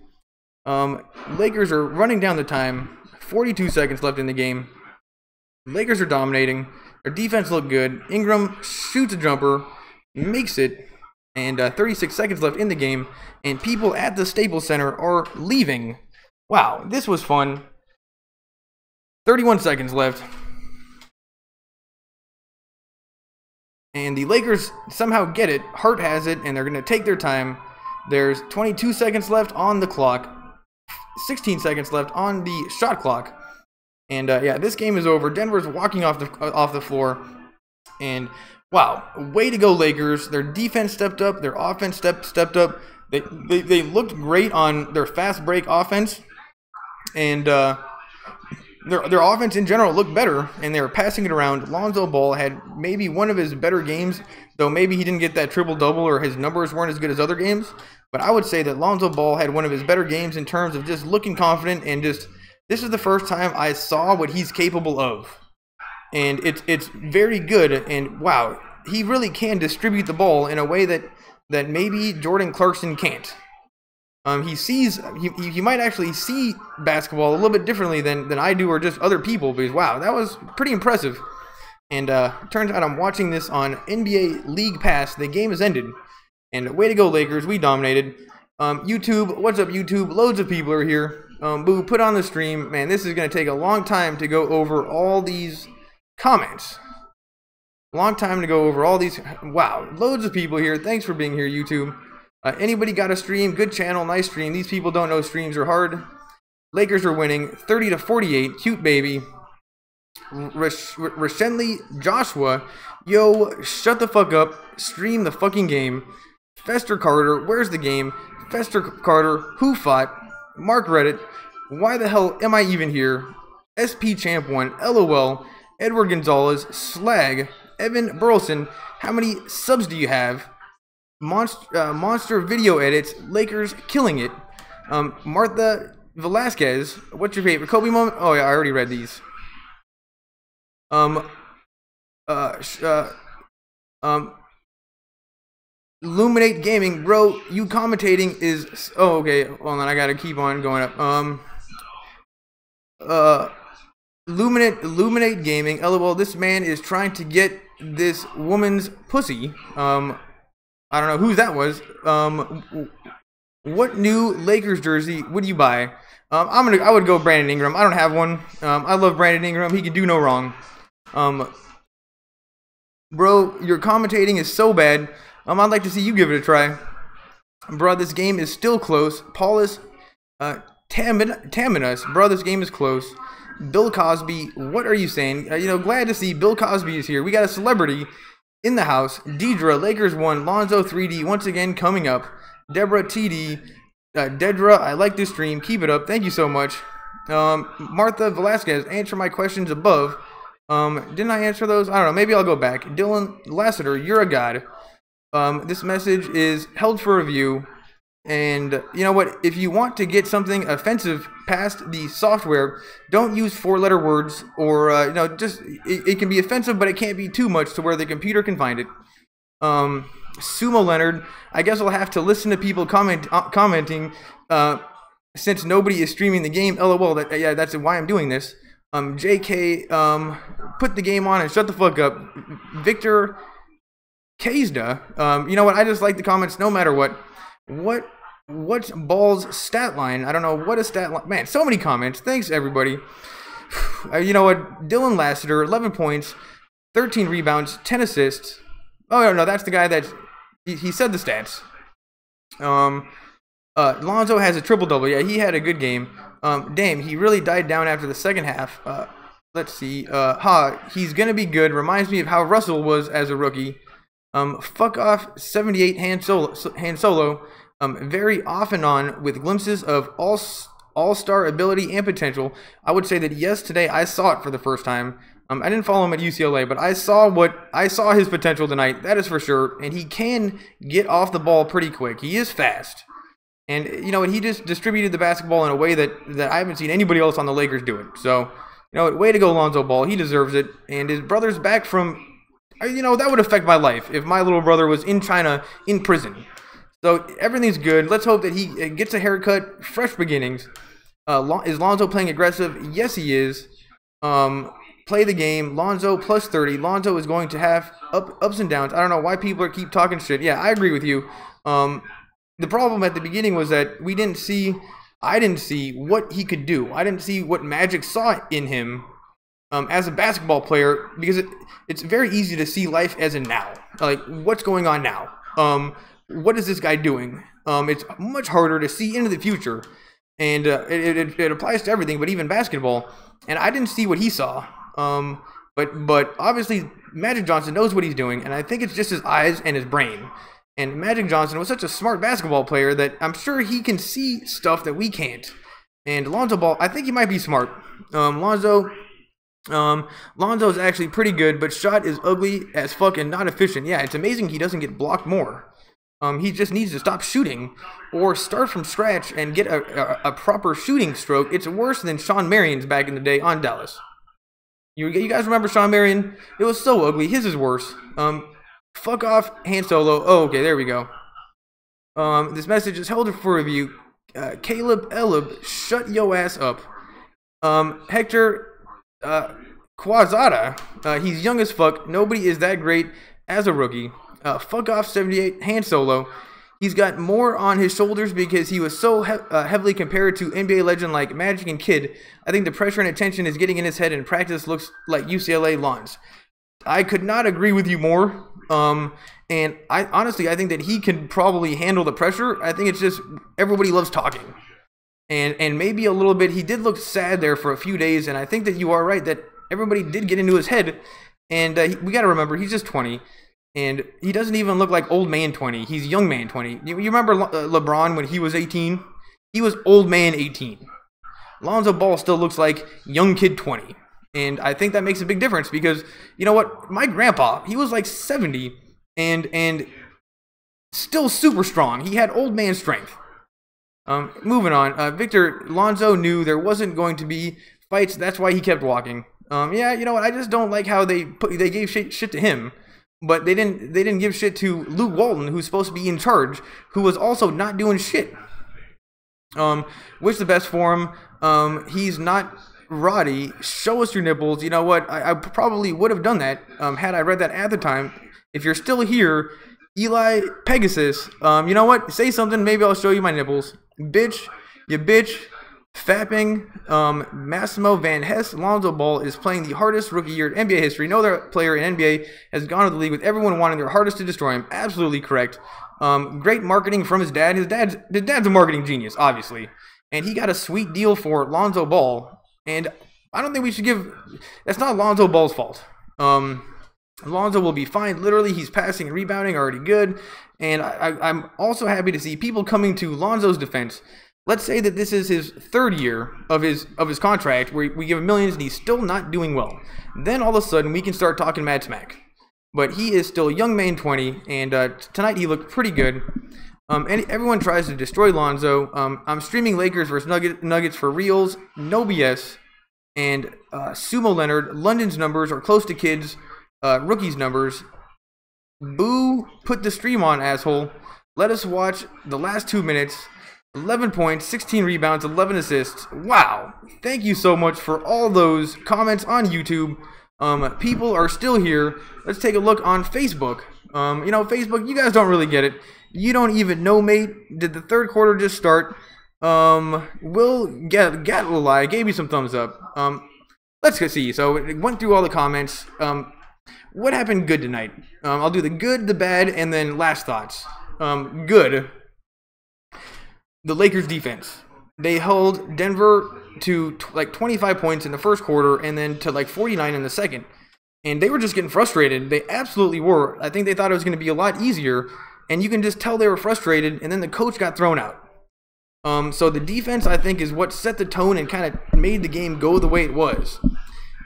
Lakers are running down the time. 42 seconds left in the game. Lakers are dominating. Their defense looked good. Ingram shoots a jumper, makes it, and 36 seconds left in the game. And people at the Staples Center are leaving. Wow, this was fun. 31 seconds left. And the Lakers somehow get it. Hart has it, and they're going to take their time. There's 22 seconds left on the clock. 16 seconds left on the shot clock. And yeah, this game is over. Denver's walking off the floor. And wow, way to go, Lakers. Their defense stepped up. Their offense stepped up. They looked great on their fast break offense. And their offense in general looked better, and they were passing it around. Lonzo Ball had maybe one of his better games, though maybe he didn't get that triple-double or his numbers weren't as good as other games. But I would say that Lonzo Ball had one of his better games in terms of just looking confident and just, this is the first time I saw what he's capable of. And it's very good, and wow, he really can distribute the ball in a way that maybe Jordan Clarkson can't. He might actually see basketball a little bit differently than I do or just other people, because wow, that was pretty impressive. And turns out I'm watching this on NBA League Pass. The game has ended. And way to go, Lakers. We dominated. YouTube, what's up, YouTube? Loads of people are here. Boo, put on the stream. Man, this is going to take a long time to go over all these comments. Long time to go over all these. Wow, loads of people here. Thanks for being here, YouTube. Anybody got a stream? Good channel, nice stream. These people don't know streams are hard. Lakers are winning 30-48. Cute baby. Rashenley Joshua. Yo, shut the fuck up. Stream the fucking game. Fester Carter, where's the game? Fester Carter, who fought? Mark Reddit, why the hell am I even here? SP Champ 1, LOL. Edward Gonzalez, Slag. Evan Burleson, how many subs do you have? Monster video edits, Lakers killing it. Martha Velasquez, what's your favorite Kobe moment? Oh yeah, I already read these. Illuminate Gaming, bro, you commentating is, oh okay, hold on, I gotta keep on going up. Illuminate Gaming, LOL, this man is trying to get this woman's pussy. I don't know who that was. What new Lakers jersey would you buy? I would go Brandon Ingram. I don't have one. I love Brandon Ingram. He can do no wrong. Bro, your commentating is so bad. I'd like to see you give it a try. Bro, this game is still close. Paulus Taminus. Bro, this game is close. Bill Cosby, what are you saying? Glad to see Bill Cosby is here. We got a celebrity in the house. Deidre, Lakers won. Lonzo 3D once again coming up. Deborah TD. Dedra, I like this stream. Keep it up. Thank you so much. Martha Velasquez, answer my questions above. Didn't I answer those? I don't know. Maybe I'll go back. Dylan Lassiter, you're a god. This message is held for review. And you know what? If you want to get something offensive past the software, don't use 4-letter words, or just it can be offensive, but it can't be too much to where the computer can find it. Sumo Leonard, I guess I'll have to listen to people commenting since nobody is streaming the game. LOL, that's why I'm doing this. JK, put the game on and shut the fuck up. Victor Kazda, you know what? I just like the comments no matter what. What's Ball's stat line? I don't know what a stat line. Man, so many comments. Thanks, everybody. You know what? Dylan Lassiter, 11 points, 13 rebounds, 10 assists. Oh, no, that's the guy that... He said the stats. Lonzo has a triple-double. Yeah, he had a good game. Damn, he really died down after the second half. Let's see. He's going to be good. Reminds me of how Russell was as a rookie. Fuck off, 78 Han Solo. very off and on with glimpses of all-star ability and potential. I would say that yes, today I saw it for the first time. I didn't follow him at UCLA, but I saw his potential tonight. That is for sure, and he can get off the ball pretty quick. He is fast, and you know, he just distributed the basketball in a way that I haven't seen anybody else on the Lakers do it. So, you know, way to go, Lonzo Ball. He deserves it, and his brother's back from. You know, that would affect my life if my little brother was in China in prison. So everything's good. Let's hope that he gets a haircut, fresh beginnings. Is Lonzo playing aggressive? Yes, he is. Play the game. Lonzo plus 30. Lonzo is going to have ups and downs. I don't know why people keep talking shit. Yeah, I agree with you. The problem at the beginning was that I didn't see what he could do. I didn't see what Magic saw in him as a basketball player, because it's very easy to see life as a now. Like, what's going on now? What is this guy doing? It's much harder to see into the future. And it applies to everything, but even basketball. And I didn't see what he saw. But obviously Magic Johnson knows what he's doing, and I think it's just his eyes and his brain. And Magic Johnson was such a smart basketball player that I'm sure he can see stuff that we can't. And Lonzo Ball, I think he might be smart. Lonzo's actually pretty good, but shot is ugly as fuck and not efficient. Yeah, it's amazing he doesn't get blocked more. He just needs to stop shooting or start from scratch and get a proper shooting stroke. It's worse than Shawn Marion's back in the day on Dallas. You guys remember Shawn Marion? It was so ugly. His is worse. Fuck off, Han Solo. Oh, okay, there we go. This message is held for review. Caleb Elub, shut yo ass up. Hector Quazada, he's young as fuck. Nobody is that great as a rookie. Fuck off, 78. Han Solo. He's got more on his shoulders because he was so heavily compared to NBA legend like Magic and Kidd. I think the pressure and attention is getting in his head, and practice looks like UCLA lawns. I could not agree with you more. And I honestly think that he can probably handle the pressure. I think it's just everybody loves talking. And maybe a little bit, he did look sad there for a few days, and I think that you are right that everybody did get into his head. And we got to remember, he's just 20. And he doesn't even look like old man 20. He's young man 20. You remember LeBron when he was 18? He was old man 18. Lonzo Ball still looks like young kid 20. And I think that makes a big difference because, you know what? My grandpa, he was like 70 and still super strong. He had old man strength. Moving on. Victor, Lonzo knew there wasn't going to be fights. That's why he kept walking. Yeah, you know what? I just don't like how they gave shit to him. But they didn't give shit to Luke Walton, who's supposed to be in charge, who was also not doing shit. Wish the best for him. He's not Roddy. Show us your nipples. You know what? I probably would have done that had I read that at the time. If you're still here, Eli Pegasus, you know what? Say something. Maybe I'll show you my nipples. Bitch, you bitch. Fapping, Massimo Van Hess, Lonzo Ball is playing the hardest rookie year in NBA history. No other player in NBA has gone to the league with everyone wanting their hardest to destroy him. Absolutely correct. Great marketing from his dad. His dad's a marketing genius, obviously. And he got a sweet deal for Lonzo Ball. And I don't think we should give... That's not Lonzo Ball's fault. Lonzo will be fine. Literally, he's passing and rebounding already good. And I'm also happy to see people coming to Lonzo's defense. Let's say that this is his third year of his contract, where we give him millions and he's still not doing well. Then all of a sudden we can start talking mad smack. But he is still young man 20, and tonight he looked pretty good. And everyone tries to destroy Lonzo. I'm streaming Lakers versus Nuggets for reals, no BS. And Sumo Leonard, London's numbers are close to Kidd's rookies' numbers. Boo! Put the stream on, asshole. Let us watch the last 2 minutes. 11 points, 16 rebounds, 11 assists. Wow. Thank you so much for all those comments on YouTube. People are still here. Let's take a look on Facebook. You know, Facebook, you guys don't really get it. You don't even know, mate. Did the third quarter just start? Will Gatlali gave you some thumbs up. Let's go see. So it went through all the comments. What happened good tonight? I'll do the good, the bad, and then last thoughts. Good. The Lakers defense. They held Denver to like 25 points in the first quarter and then to like 49 in the second. And they were just getting frustrated. They absolutely were. I think they thought it was going to be a lot easier. and you can just tell they were frustrated, and then the coach got thrown out. So the defense, I think, is what set the tone and kind of made the game go the way it was.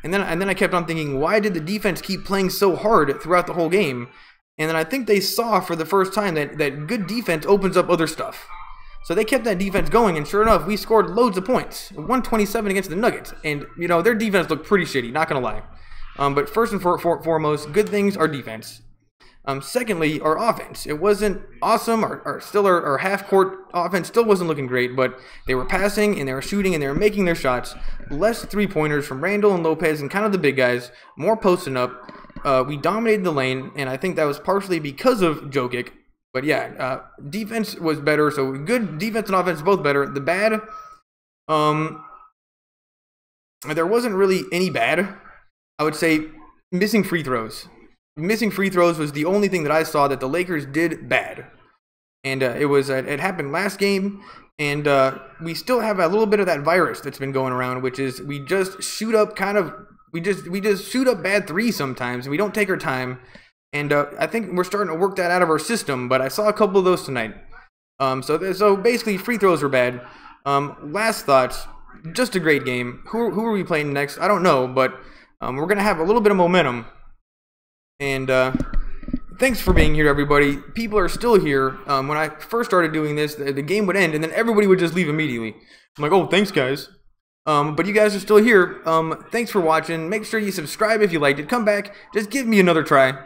And then I kept on thinking, why did the defense keep playing so hard throughout the whole game? And then I think they saw for the first time that good defense opens up other stuff. So they kept that defense going, and sure enough, we scored loads of points. 127 against the Nuggets. And, you know, their defense looked pretty shitty, not going to lie. But first and foremost, good things are defense. Secondly, our offense. It wasn't awesome. Our half-court offense still wasn't looking great, but they were passing, and they were shooting, and they were making their shots. Less three-pointers from Randall and Lopez and kind of the big guys. More posting up. We dominated the lane, and I think that was partially because of Jokic. But yeah, defense was better, so good defense and offense both better. The bad, there wasn't really any bad. I would say missing free throws. Missing free throws was the only thing that I saw that the Lakers did bad. And it happened last game, and we still have a little bit of that virus that's been going around, which is we just shoot up we just shoot up bad threes sometimes, and we don't take our time. And I think we're starting to work that out of our system, but I saw a couple of those tonight. So basically, free throws were bad. Last thoughts, just a great game. Who are we playing next? I don't know, but we're going to have a little bit of momentum. And thanks for being here, everybody. People are still here. When I first started doing this, the game would end, and then everybody would just leave immediately. I'm like, oh, thanks, guys. But you guys are still here. Thanks for watching. Make sure you subscribe if you liked it. Come back. Just give me another try.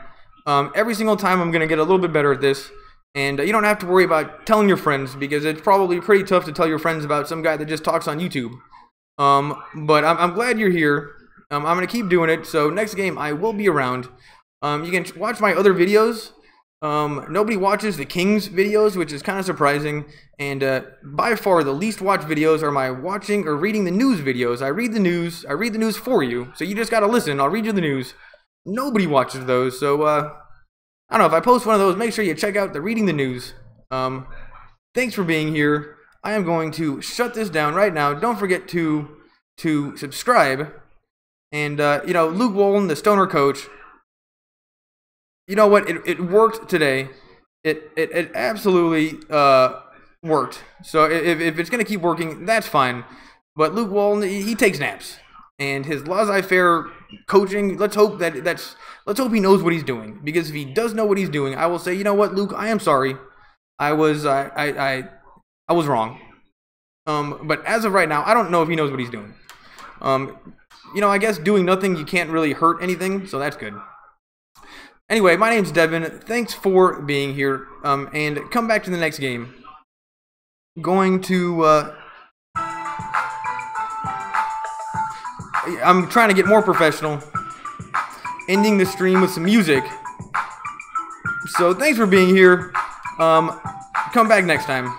Every single time I'm going to get a little bit better at this. And you don't have to worry about telling your friends, because it's probably pretty tough to tell your friends about some guy that just talks on YouTube. But I'm glad you're here. I'm going to keep doing it. So next game, I will be around. You can watch my other videos. Nobody watches the Kings videos, which is kind of surprising. And by far, the least watched videos are my watching or reading the news videos. I read the news for you. So you just got to listen. I'll read you the news. Nobody watches those, so I don't know, if I post one of those, make sure you check out the reading the news. Thanks for being here. I am going to shut this down right now. Don't forget to subscribe. And you know, Luke Walton, the stoner coach, you know what, it worked today. It absolutely worked. So if it's going to keep working, that's fine. But Luke Walton, he takes naps. And his laissez-faire coaching, let's hope he knows what he's doing. Because if he does know what he's doing, I will say, you know what, Luke, I am sorry. I was wrong. But as of right now, I don't know if he knows what he's doing. You know, I guess doing nothing, you can't really hurt anything, so that's good. Anyway, my name's Devin. Thanks for being here. And come back to the next game. Going to I'm trying to get more professional. Ending the stream with some music. So thanks for being here. Come back next time.